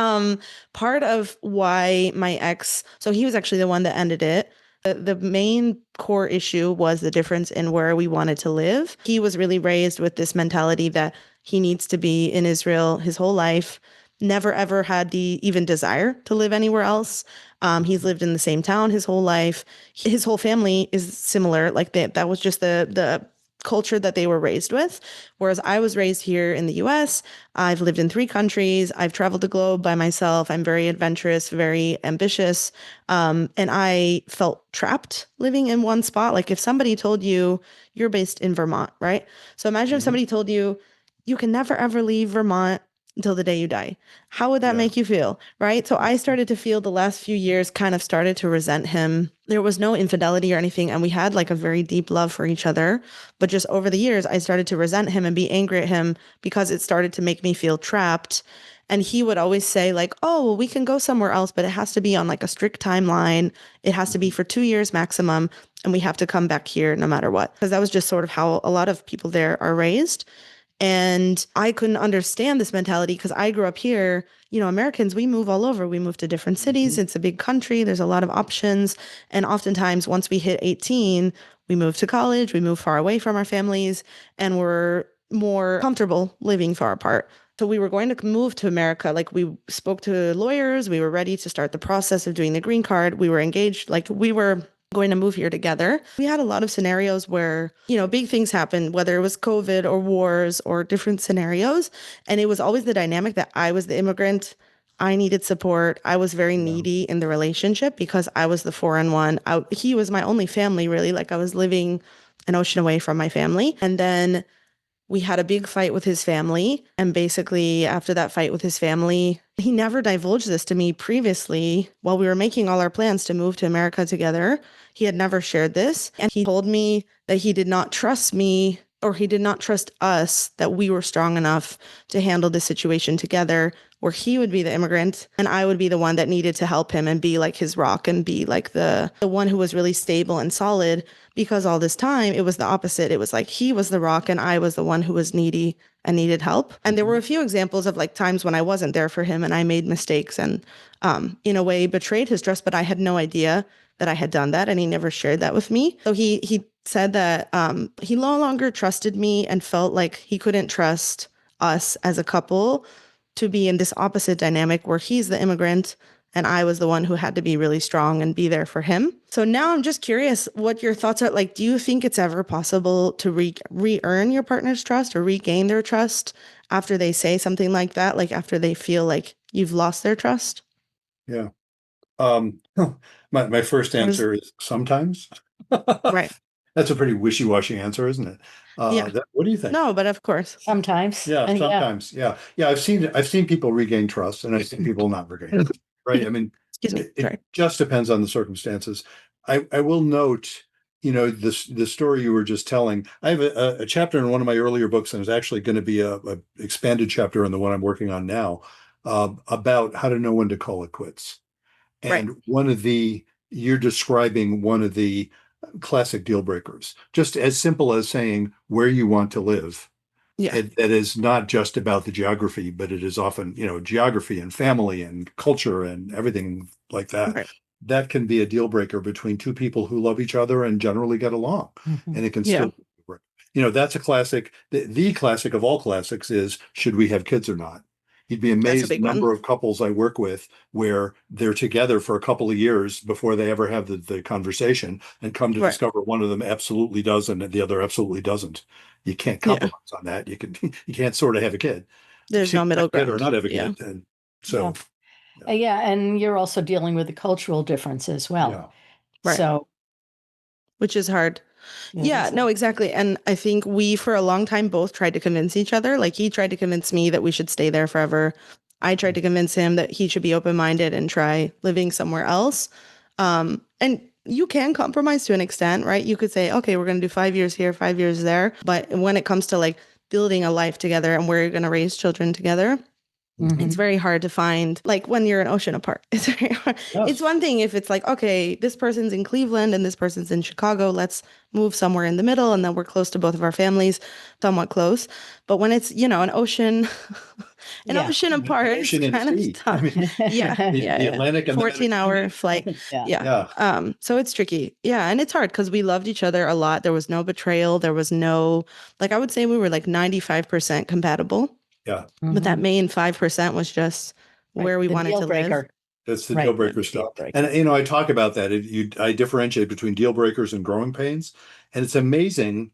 part of why my ex, so he was actually the one that ended it. The main core issue was the difference in where we wanted to live. He was really raised with this mentality that he needs to be in Israel his whole life, never ever had the even desire to live anywhere else. He's lived in the same town his whole life. His whole family is similar. Like that was just the culture that they were raised with. Whereas I was raised here in the US. I've lived in 3 countries. I've traveled the globe by myself. I'm very adventurous, very ambitious. And I felt trapped living in one spot. Like if somebody told you you're based in Vermont, right? So imagine if Mhm. somebody told you you can never ever leave Vermont until the day you die. How would that Yeah. make you feel? Right. So I started to feel the last few years kind of started to resent him. There was no infidelity or anything. And we had like a very deep love for each other. But just over the years, I started to resent him and be angry at him because it started to make me feel trapped. And he would always say, like, oh, well, we can go somewhere else, but it has to be on like a strict timeline. It has to be Mhm. for 2 years maximum. And we have to come back here no matter what. Because that was just sort of how a lot of people there are raised. And I couldn't understand this mentality because I grew up here. Americans, we move all over. We move to different cities. Mhm. It's a big country. There's a lot of options. And oftentimes, once we hit 18, we move to college, we move far away from our families, and we're more comfortable living far apart. So we were going to move to America. Like we spoke to lawyers, we were ready to start the process of doing the green card. We were engaged, like we were going to move here together. We had a lot of scenarios where, big things happened, whether it was COVID or wars or different scenarios. And it was always the dynamic that I was the immigrant. I needed support. I was very Yeah. needy in the relationship because I was the foreign one. He was my only family, really. Like I was living an ocean away from my family. And then we had a big fight with his family. And basically, after that fight with his family, he never divulged this to me previously while we were making all our plans to move to America together. He had never shared this. And he told me that he did not trust me or he did not trust us, that we were strong enough to handle the situation together, where he would be the immigrant and I would be the one that needed to help him and be like his rock and be like the one who was really stable and solid. Because all this time it was the opposite. It was like he was the rock and I was the one who was needy and needed help. And there were Mhm. a few examples of like times when I wasn't there for him and I made mistakes and in a way betrayed his trust, but I had no idea that I had done that and he never shared that with me. So he said that he no longer trusted me and felt like he couldn't trust us as a couple to be in this opposite dynamic where he's the immigrant and I was the one who had to be really strong and be there for him. So now I'm just curious what your thoughts are. Like, do you think it's ever possible to re-earn your partner's trust or regain their trust after they say something like that? Like after they feel like you've lost their trust? Yeah. Um, my first Or is, answer is sometimes. right. That's a pretty wishy-washy answer, isn't it? Yeah. What do you think? No, but of course. Sometimes. Yeah, And yeah. sometimes. Yeah. Yeah, I've seen people regain trust and I've seen people not regain it. Right. I mean, Excuse me. it Sorry. just depends on the circumstances. I will note, the story you were just telling. I have a chapter in one of my earlier books, and it's actually going to be a expanded chapter in the one I'm working on now, about how to know when to call it quits. Right. And you're describing one of the classic deal breakers, just as simple as saying where you want to live. Yeah. That is not just about the geography, but it is often, geography and family and culture and everything like that. Right. That can be a deal breaker between two people who love each other and generally get along. Mhm. And it can Yeah. still work. That's a classic. The classic of all classics is, should we have kids or not? You'd be That's a amazed the big one. number of couples I work with where they're together for a couple of years before they ever have the conversation, and come to Right. discover one of them absolutely does and the other absolutely doesn't. You can't Yeah. compromise on that. You can't sort of have a kid. There's no Have middle a kid or ground. not have a Yeah. kid. And so, Yeah, and you're also dealing with the cultural difference as well. yeah. Right. So Which is hard. it Yeah, is no, exactly. And I think we, for a long time, both tried to convince each other. Like he tried to convince me that we should stay there forever. I tried to convince him that he should be open-minded and try living somewhere else. And you can compromise to an extent, right? You could say, okay, we're going to do 5 years here, 5 years there. But when it comes to like building a life together and where you're going to raise children together, it's Mhm. very hard to find, like when you're an ocean apart. It's very hard. Yes. It's one thing if it's like, okay, this person's in Cleveland and this person's in Chicago, let's move somewhere in the middle and then we're close to both of our families, somewhat close. But when it's, an ocean, an Yeah. ocean An apart, it's ocean and kind of sea. I tough. mean, Yeah, the, yeah, the yeah. Atlantic and the 14-hour Mediterranean. flight. Yeah. Yeah. Yeah. So it's tricky. Yeah, and it's hard because we loved each other a lot. There was no betrayal. There was no, like I would say we were like 95% compatible. Yeah. But that Mhm. main 5% was just Right. where we The wanted deal to live. breaker. That's the Right. deal breaker The stuff. deal breaker. And I talk about that. I differentiate between deal breakers and growing pains. And it's amazing.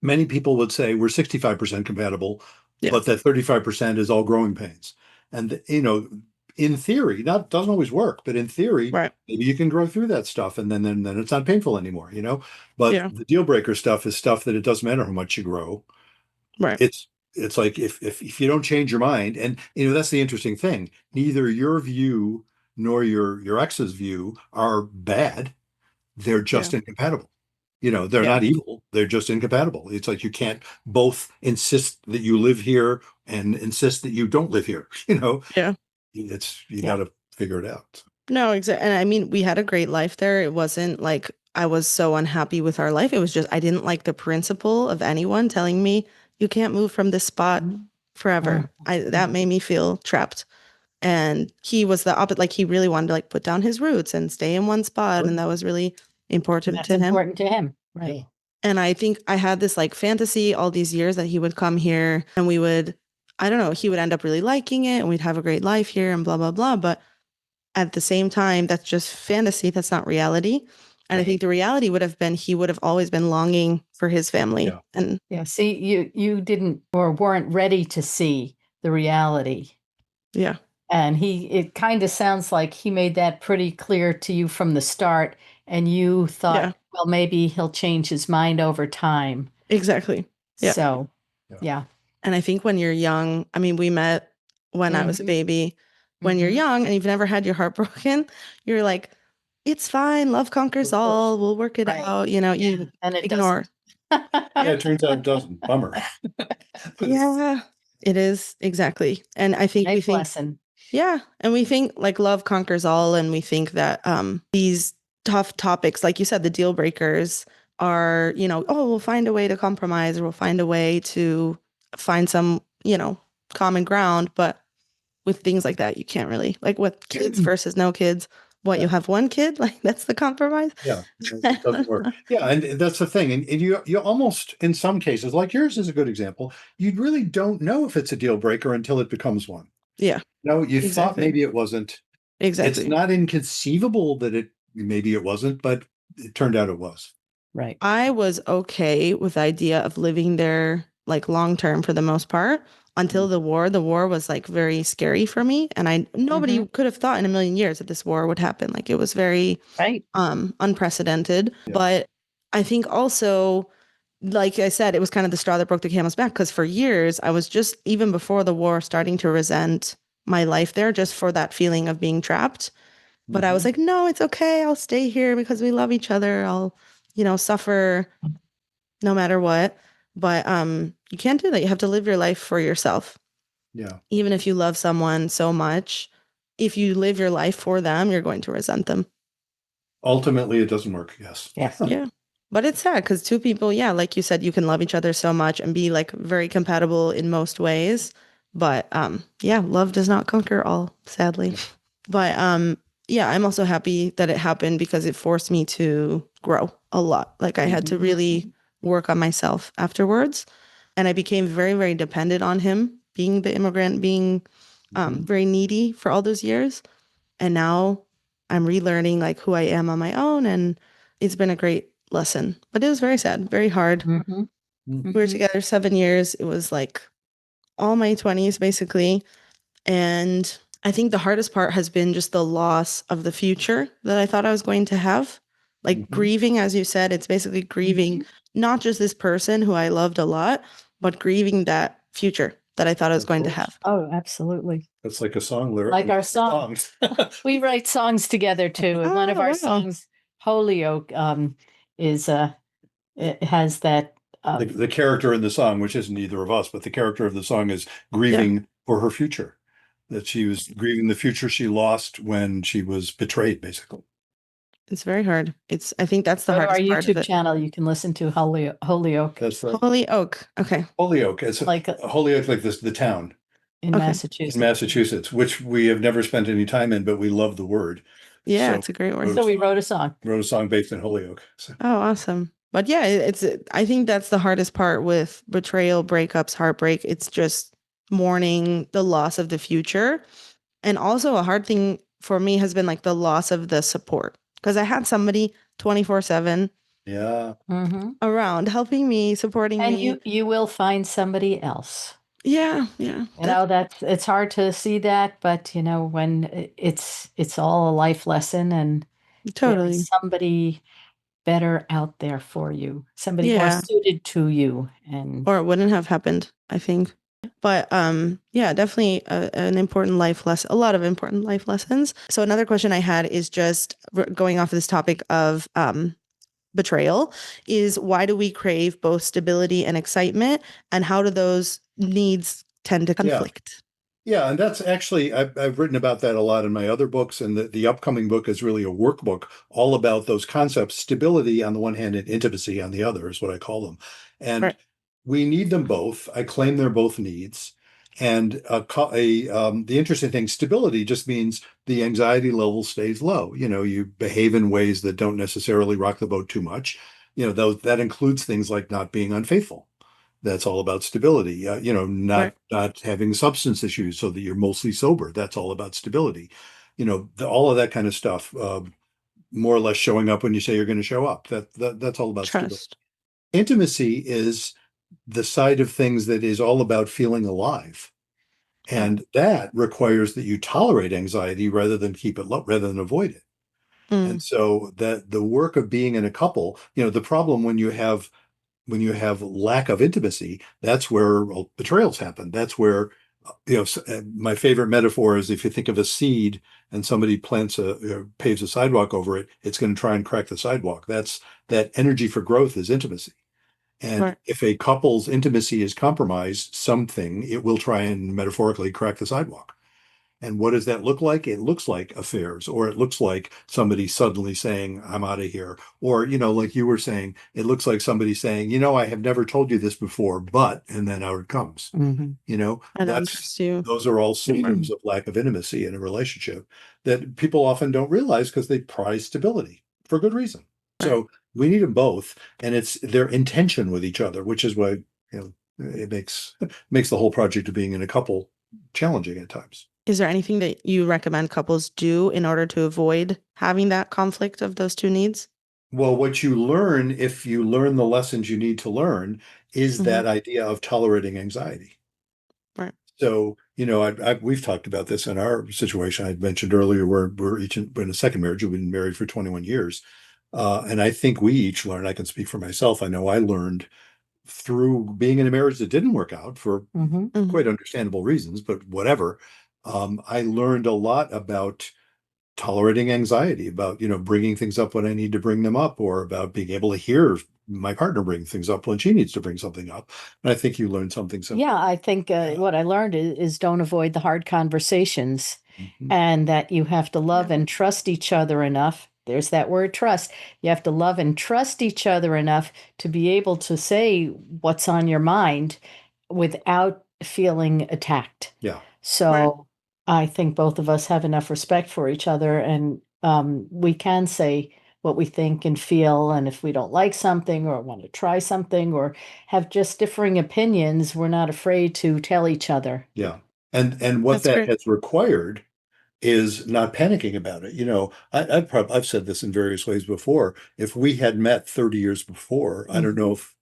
Many people would say we're 65% compatible, Yeah. but that 35% is all growing pains. And in theory, not doesn't always work, but in theory, Right. maybe you can grow through that stuff and then it's not painful anymore, But Yeah. the deal breaker stuff is stuff that it doesn't matter how much you grow. Right. It's like if you don't change your mind, and that's the interesting thing. Neither your view nor your ex's view are bad. They're just incompatible. They're Yeah. not evil. They're just incompatible. It's like you can't both insist that you live here and insist that you don't live here. Yeah. You Yeah. got to figure it out. No, exactly. And I mean, we had a great life there. It wasn't like I was so unhappy with our life. It was just I didn't like the principle of anyone telling me you can't move from this spot forever. That made me feel trapped. And he was the opposite. Like he really wanted to like put down his roots and stay in one spot. And that was really important That's to him. important to him. Right. And I think I had this like fantasy all these years that he would come here and we would, I don't know, he would end up really liking it and we'd have a great life here and blah, blah, blah. But at the same time, that's just fantasy. That's not reality. And I think the reality would have been he would have always been longing for his family. Yeah. And Yeah. See, you didn't or weren't ready to see the reality. yeah. And it kind of sounds like he made that pretty clear to you from the start. And you thought, well, maybe he'll change his mind over time. Exactly. Yeah. So, yeah. And I think when you're young, I mean, we met when I was a baby. When you're young and you've never had your heart broken, you're like, it's fine. Love conquers all. We'll work it out. You And it ignore. doesn't. Yeah, it turns out it doesn't. Bummer. Yeah, it is. Exactly. And I think we think, lesson. yeah. And we think like love conquers all. And we think that these tough topics, like you said, the deal breakers are, oh, we'll find a way to compromise or we'll find a way to find some, common ground. But with things like that, you can't really, like with kids versus no kids, you have one kid, like that's the compromise. Yeah, it doesn't work. Yeah, and that's the thing. And you almost, in some cases, like yours is a good example, you really don't know if it's a deal breaker until it becomes one. Yeah. No, you thought Exactly. maybe it wasn't. Exactly. It's not inconceivable that maybe it wasn't, but it turned out it was. Right. I was okay with the idea of living there like long term for the most part until the war. The war was like very scary for me. And nobody could have thought in a million years that this war would happen. Like it was very unprecedented. Yeah. But I think also, like I said, it was kind of the straw that broke the camel's back because for years I was just, even before the war, starting to resent my life there just for that feeling of being trapped. But I was like, no, it's okay. I'll stay here because we love each other. I'll, suffer no matter what. But you can't do that. You have to live your life for yourself. Yeah. Even if you love someone so much, if you live your life for them, you're going to resent them. Ultimately, it doesn't work. Yes. Yes. Yeah. But it's sad because two people, yeah, like you said, you can love each other so much and be like very compatible in most ways. But yeah, love does not conquer all, sadly. But yeah, I'm also happy that it happened because it forced me to grow a lot. Like I had to really work on myself afterwards. And I became very, very dependent on him, being the immigrant, being very needy for all those years. And now I'm relearning like who I am on my own. And it's been a great lesson. But it was very sad, very hard. Mm-hmm. We were together 7 years. It was like all my 20s, basically. And I think the hardest part has been just the loss of the future that I thought I was going to have. Like grieving, as you said, it's basically grieving not just this person who I loved a lot, but grieving that future that I thought I was Of going to course. have. Oh, absolutely. That's like a song lyric. Like our song. Songs. We write songs together too. And one of Oh, our wow. songs, Holyoke, is it has that The character in the song, which isn't either of us, but the character of the song is grieving for her future. That she was grieving the future she lost when she was betrayed, basically. It's very hard. I think that's the go to our hardest part of YouTube it. channel. You can listen to Holyoke That's right. Holy Oak. Okay. Holyoke. It's like Holyoke, like this, the town in Okay. Massachusetts. in Massachusetts, which we have never spent any time in, but we love the word. Yeah, So it's a great word. So we wrote a song. wrote a song based in Holyoke. So. Oh, awesome. But yeah, I think that's the hardest part with betrayal, breakups, heartbreak. It's just mourning the loss of the future. And also a hard thing for me has been like the loss of the support because I had somebody 24/7 Yeah. around helping me, supporting And me. you will find somebody else. Yeah. You know, it's hard to see that, but you know, when it's all a life lesson and there Totally. is somebody better out there for you, somebody more Yeah. suited to you. And Or it wouldn't have happened, I think. But yeah, definitely an important life lesson, a lot of important life lessons. So another question I had is just going off of this topic of betrayal is why do we crave both stability and excitement, and how do those needs tend to conflict? Yeah, and that's actually, I've written about that a lot in my other books, and the upcoming book is really a workbook all about those concepts, stability on the one hand and intimacy on the other is what I call them. And Right. we need them both. I claim they're both needs. And the interesting thing, stability just means the anxiety level stays low. You know, you behave in ways that don't necessarily rock the boat too much. You know, that includes things like not being unfaithful. That's all about stability. You know, not having substance issues so that you're mostly sober. That's all about stability. You know, all of that kind of stuff. More or less showing up when you say you're going to show up. That's all about stability. Trust. Intimacy is the side of things that is all about feeling alive. And that requires that you tolerate anxiety rather than keep it low, rather than avoid it. And so that the work of being in a couple, you know, the problem when you have lack of intimacy, that's where betrayals happen. That's where, you know, my favorite metaphor is if you think of a seed and somebody paves a sidewalk over it, it's going to try and crack the sidewalk. That energy for growth is intimacy. And if a couple's intimacy is compromised, it will try and metaphorically crack the sidewalk. And what does that look like? It looks like affairs, or it looks like somebody suddenly saying, I'm out of here. Or, you know, like you were saying, it looks like somebody saying, you know, I have never told you this before, but, and then out it comes. You know, I don't trust you. those are all symptoms of lack of intimacy in a relationship that people often don't realize because they prize stability for good reason. So we need them both, and it's their intention with each other, which is why, you know, it makes the whole project of being in a couple challenging at times. Is there anything that you recommend couples do in order to avoid having that conflict of those two needs? Well, what you learn, if you learn the lessons you need to learn, is that idea of tolerating anxiety. Right. So, you know, we've talked about this in our situation. I mentioned earlier, we're each in a second marriage. We've been married for 21 years. And I think we each learned, I can speak for myself. I know I learned through being in a marriage that didn't work out for quite understandable reasons, but whatever. I learned a lot about tolerating anxiety, about, you know, bringing things up when I need to bring them up, or about being able to hear my partner bring things up when she needs to bring something up. And I think you learned something similar. Yeah, I think what I learned is don't avoid the hard conversations. Mhm. and that you have to love and trust each other enough. There's that word trust. You have to love and trust each other enough to be able to say what's on your mind without feeling attacked. Yeah. So I think both of us have enough respect for each other, and we can say what we think and feel. And if we don't like something or want to try something or have just differing opinions, we're not afraid to tell each other. Yeah. And what That's that great. has required is not panicking about it. I've said this in various ways before. If we had met 30 years before, I don't know if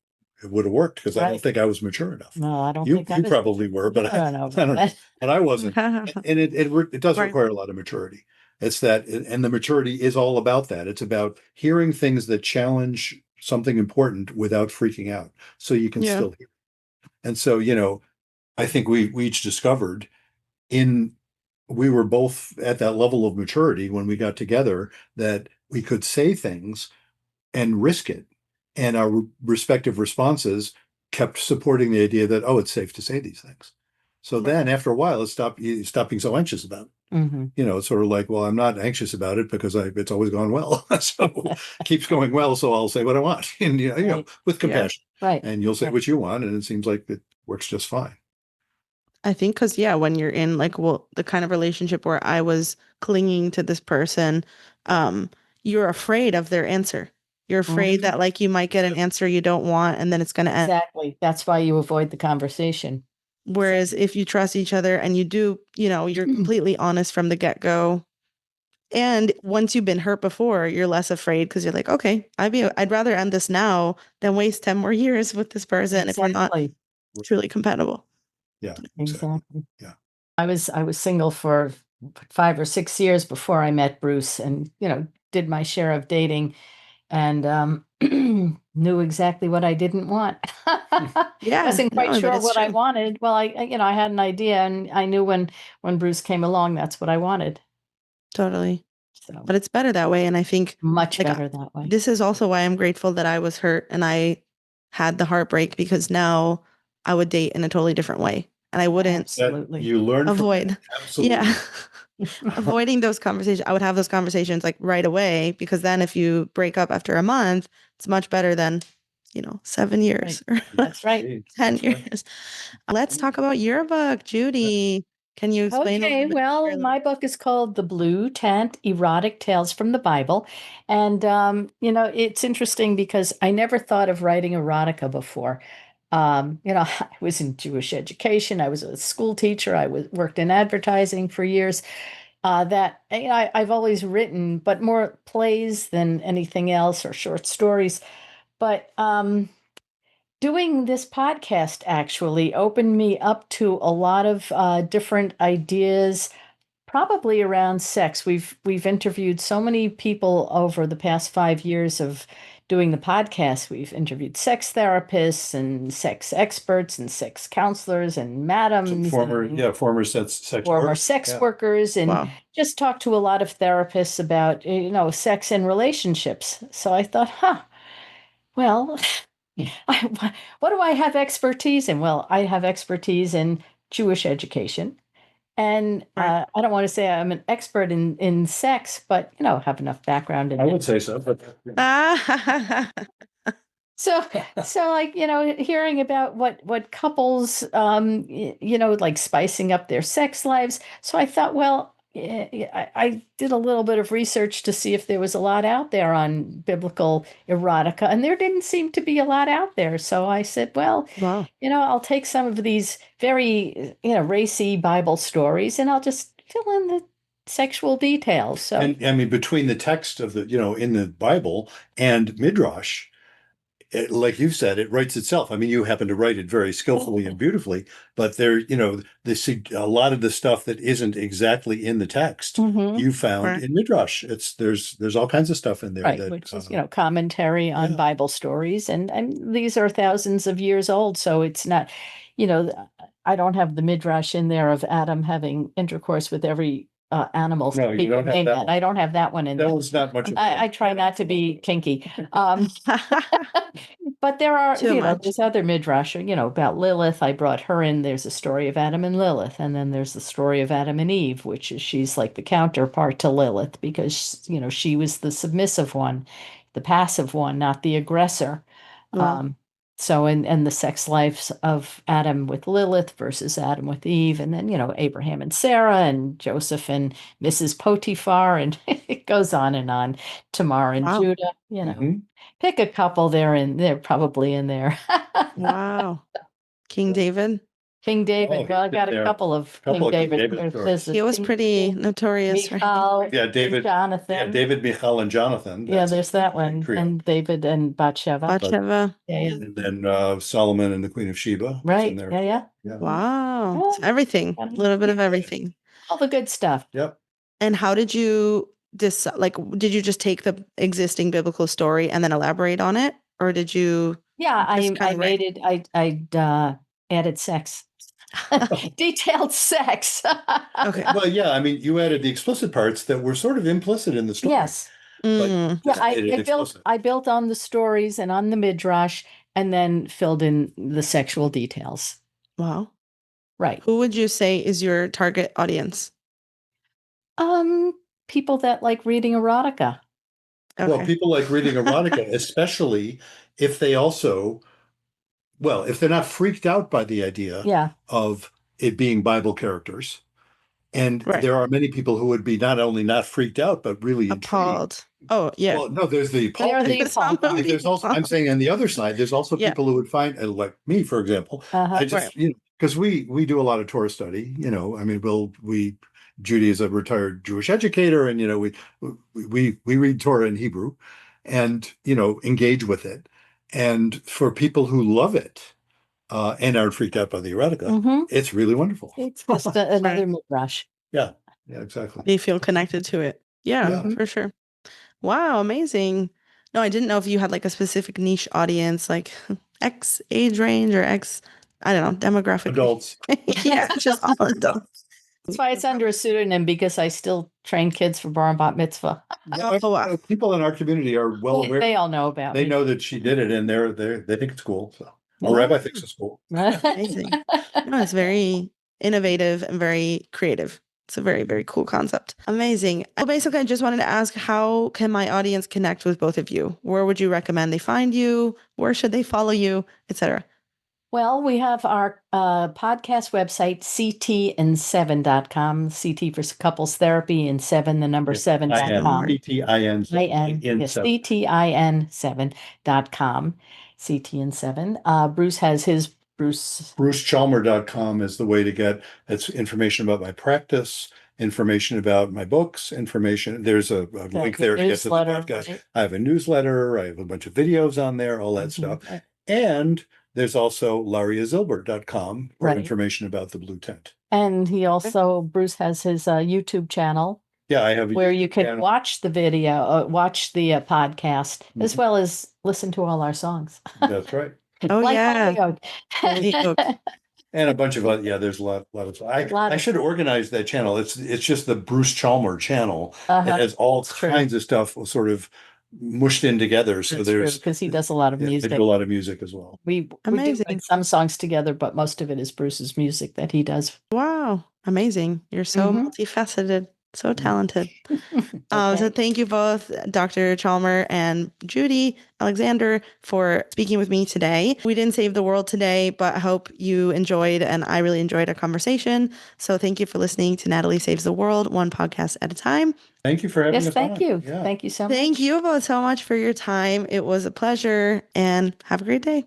it would have worked because I don't Right. think I was mature enough. No, I don't You think I you was. probably were, but I don't know I about don't know. that. But I wasn't. And it does Right. require a lot of maturity. It's that, and the maturity is all about that. It's about hearing things that challenge something important without freaking out, so you can Yeah. still hear. And so, I think we each discovered in we were both at that level of maturity when we got together that we could say things and risk it. And our respective responses kept supporting the idea that, oh, it's safe to say these things. So then after a while, you stop being so anxious about it. Mhm. It's sort of like, well, I'm not anxious about it because it's always gone well. So it keeps going well. So I'll say what I want and, Right. with Yeah. compassion. Right. And you'll say Right. what you want. And it seems like it works just fine. I think because, when you're in the kind of relationship where I was clinging to this person, you're afraid of their answer. You're afraid that you might get an answer you don't want and then it's going to end. Exactly. That's why you avoid the conversation. Whereas if you trust each other and you do, you're completely honest from the get-go. And once you've been hurt before, you're less afraid because you're like, okay, I'd rather end this now than waste 10 more years with this person if we're not Exactly. truly compatible. Yeah, Exactly. Yeah. I was single for 5 or 6 years before I met Bruce, and did my share of dating, and knew exactly what I didn't want. Yeah, Wasn't quite no, but sure it's what I true. wanted. Well, I had an idea, and I knew when Bruce came along, that's what I wanted. Totally. So But it's better that way. And I think much like better that way. this is also why I'm grateful that I was hurt and I had the heartbreak because now I would date in a totally different way. And I wouldn't That Absolutely. you learn from avoid. that. Absolutely. Yeah. Avoiding those conversations. I would have those conversations right away because then if you break up after a month, it's much better than, 7 years or That's right. 10 That's right. years. Let's talk about your book, Judy. Can you explain a Okay, little bit? well, my book is called The Blue Tent: Erotic Tales from the Bible. And, it's interesting because I never thought of writing erotica before. I was in Jewish education, I was a school teacher, worked in advertising for years. I've always written, but more plays than anything else or short stories. But doing this podcast actually opened me up to a lot of different ideas, probably around sex. We've interviewed so many people over the past 5 years of doing the podcast. We've interviewed sex therapists and sex experts and sex counselors and madams, Former sex former workers. sex Yeah. workers, and Wow. just talked to a lot of therapists about sex and relationships. So I thought, well, what do I have expertise in? Well, I have expertise in Jewish education. And Right. I don't want to say I'm an expert in sex, but have enough background in I it. would say so, but So, hearing about what couples, like spicing up their sex lives. So I thought, well, I did a little bit of research to see if there was a lot out there on biblical erotica, and there didn't seem to be a lot out there. So I said, well, Wow. I'll take some of these very, racy Bible stories, and I'll just fill in the sexual details. So, and I mean, between the text of in the Bible and Midrash, like you said, it writes itself. I mean, you happen to write it very skillfully and beautifully, but a lot of the stuff that isn't exactly in the text, Mhm. you found Right. in Midrash. There's all kinds of stuff in there Right, that which is, commentary on yeah. Bible stories, and these are thousands of years old, so it's not, I don't have the midrash in there of Adam having intercourse with every animals. No, you people don't have name that that. one. I don't have that one in That there. one's not much. I try not to be kinky. But there are, Too much. there's other midrash, about Lilith. I brought her in. There's a story of Adam and Lilith. And then there's the story of Adam and Eve, which is she's like the counterpart to Lilith because, she was the submissive one, the passive one, not the aggressor. Wow. So, and the sex lives of Adam with Lilith versus Adam with Eve, and then, Abraham and Sarah, and Joseph and Mrs. Potiphar, and it goes on and on. Tamar and Wow. Judah, Mhm. pick a couple there, and they're probably in there. Wow. King David. King David. Oh, Well, I got a there. couple of Couple King of King David. David There's He was King pretty David, notorious, right? Michal, Yeah, and David. Yeah, Jonathan. David, Michal, and Jonathan. Yeah, That's there's that a great one. trio. And David and Bathsheba. Bathsheba. Yeah, yeah. And then Solomon and the Queen of Sheba. It's in Right. there. Yeah, yeah. Yeah. Wow. Yeah. So everything. A little bit of everything. All the good stuff. Yep. And how did you decide? Like, did you just take the existing biblical story and then elaborate on it, or did you? Yeah, Just I kinda made it. I added sex, detailed sex. Okay. Well, yeah, I mean, you added the explicit parts that were sort of implicit in the story. Yes. Mm, Yeah, Just made it explicit. I built on the stories and on the midrash, and then filled in the sexual details. wow. Right. Who would you say is your target audience? People that like reading erotica. Well, Okay. people like reading erotica, especially if they also, well, if they're not freaked out by the idea Yeah. of it being Bible characters. And Right. there are many people who would be not only not freaked out, but really intrigued. Appalled. Oh, yeah. Well, no, there's the They are appalled the people. appalled Some of ones. the There's also, I'm appalled. saying on the other side, there's also Yeah. people who would find, like me, for example, Uh-huh. I just, Right. because we do a lot of Torah study, I mean, Judy is a retired Jewish educator, and, we read Torah in Hebrew and, engage with it. And for people who love it, and aren't freaked out by the erotica, Mhm. it's really wonderful. It's just another Right. midrash. Yeah, exactly. They feel connected to it. Yeah, Yeah. for sure. Wow, amazing. No, I didn't know if you had like a specific niche audience, like X age range or X, I don't know, demographic. Adults. Yeah, just all adults. That's why it's under a pseudonym, because I still train kids for bar and bat mitzvah. Oh, wow. People in our community are well aware. They all know about They me. know that she did it, and they think it's cool. So Yeah. our rabbi thinks it's cool. Amazing. No, it's very innovative and very creative. It's a very, very cool concept. Amazing. So basically, I just wanted to ask, how can my audience connect with both of you? Where would you recommend they find you? Where should they follow you, etc.? Well, we have our podcast website, ctand7.com, CT for couples therapy, and 7, the number 7.com. CTIN. Yes, ctin7.com, ctn7. Bruce has his BruceChalmer.com is the way to get. It's information about my practice, information about my books, information. There's a link there to get to the newsletter, podcast. right? I have a newsletter. I have a bunch of videos on there, all that stuff. Right. And there's also lariazilbert.com for Right. information about the Blue Tent. And Bruce has his YouTube channel. Yeah, I have a where YouTube you can channel. watch the video, watch the podcast, as Mhm. well as listen to all our songs. That's right. Oh, yeah. Holy Oak. And a bunch of other, there's a lot of. I should organize that channel. It's just the Bruce Chalmer channel. Uh-huh. It has all true. kinds of stuff sort of mushed in together. So there's because he does a lot of they music. do a lot of music as well. We do Amazing. write some songs together, but most of it is Bruce's music that he does. Wow. Amazing. You're so Mhm. multifaceted, so talented. Okay. So thank you both, Dr. Chalmer and Judy Alexander, for speaking with me today. We didn't save the world today, but I hope you enjoyed, and I really enjoyed our conversation. So thank you for listening to Natalie Saves the World, one podcast at a time. Thank you for having Yes, us thank on. you. Yeah. Thank you so much. Thank you both so much for your time. It was a pleasure, and have a great day.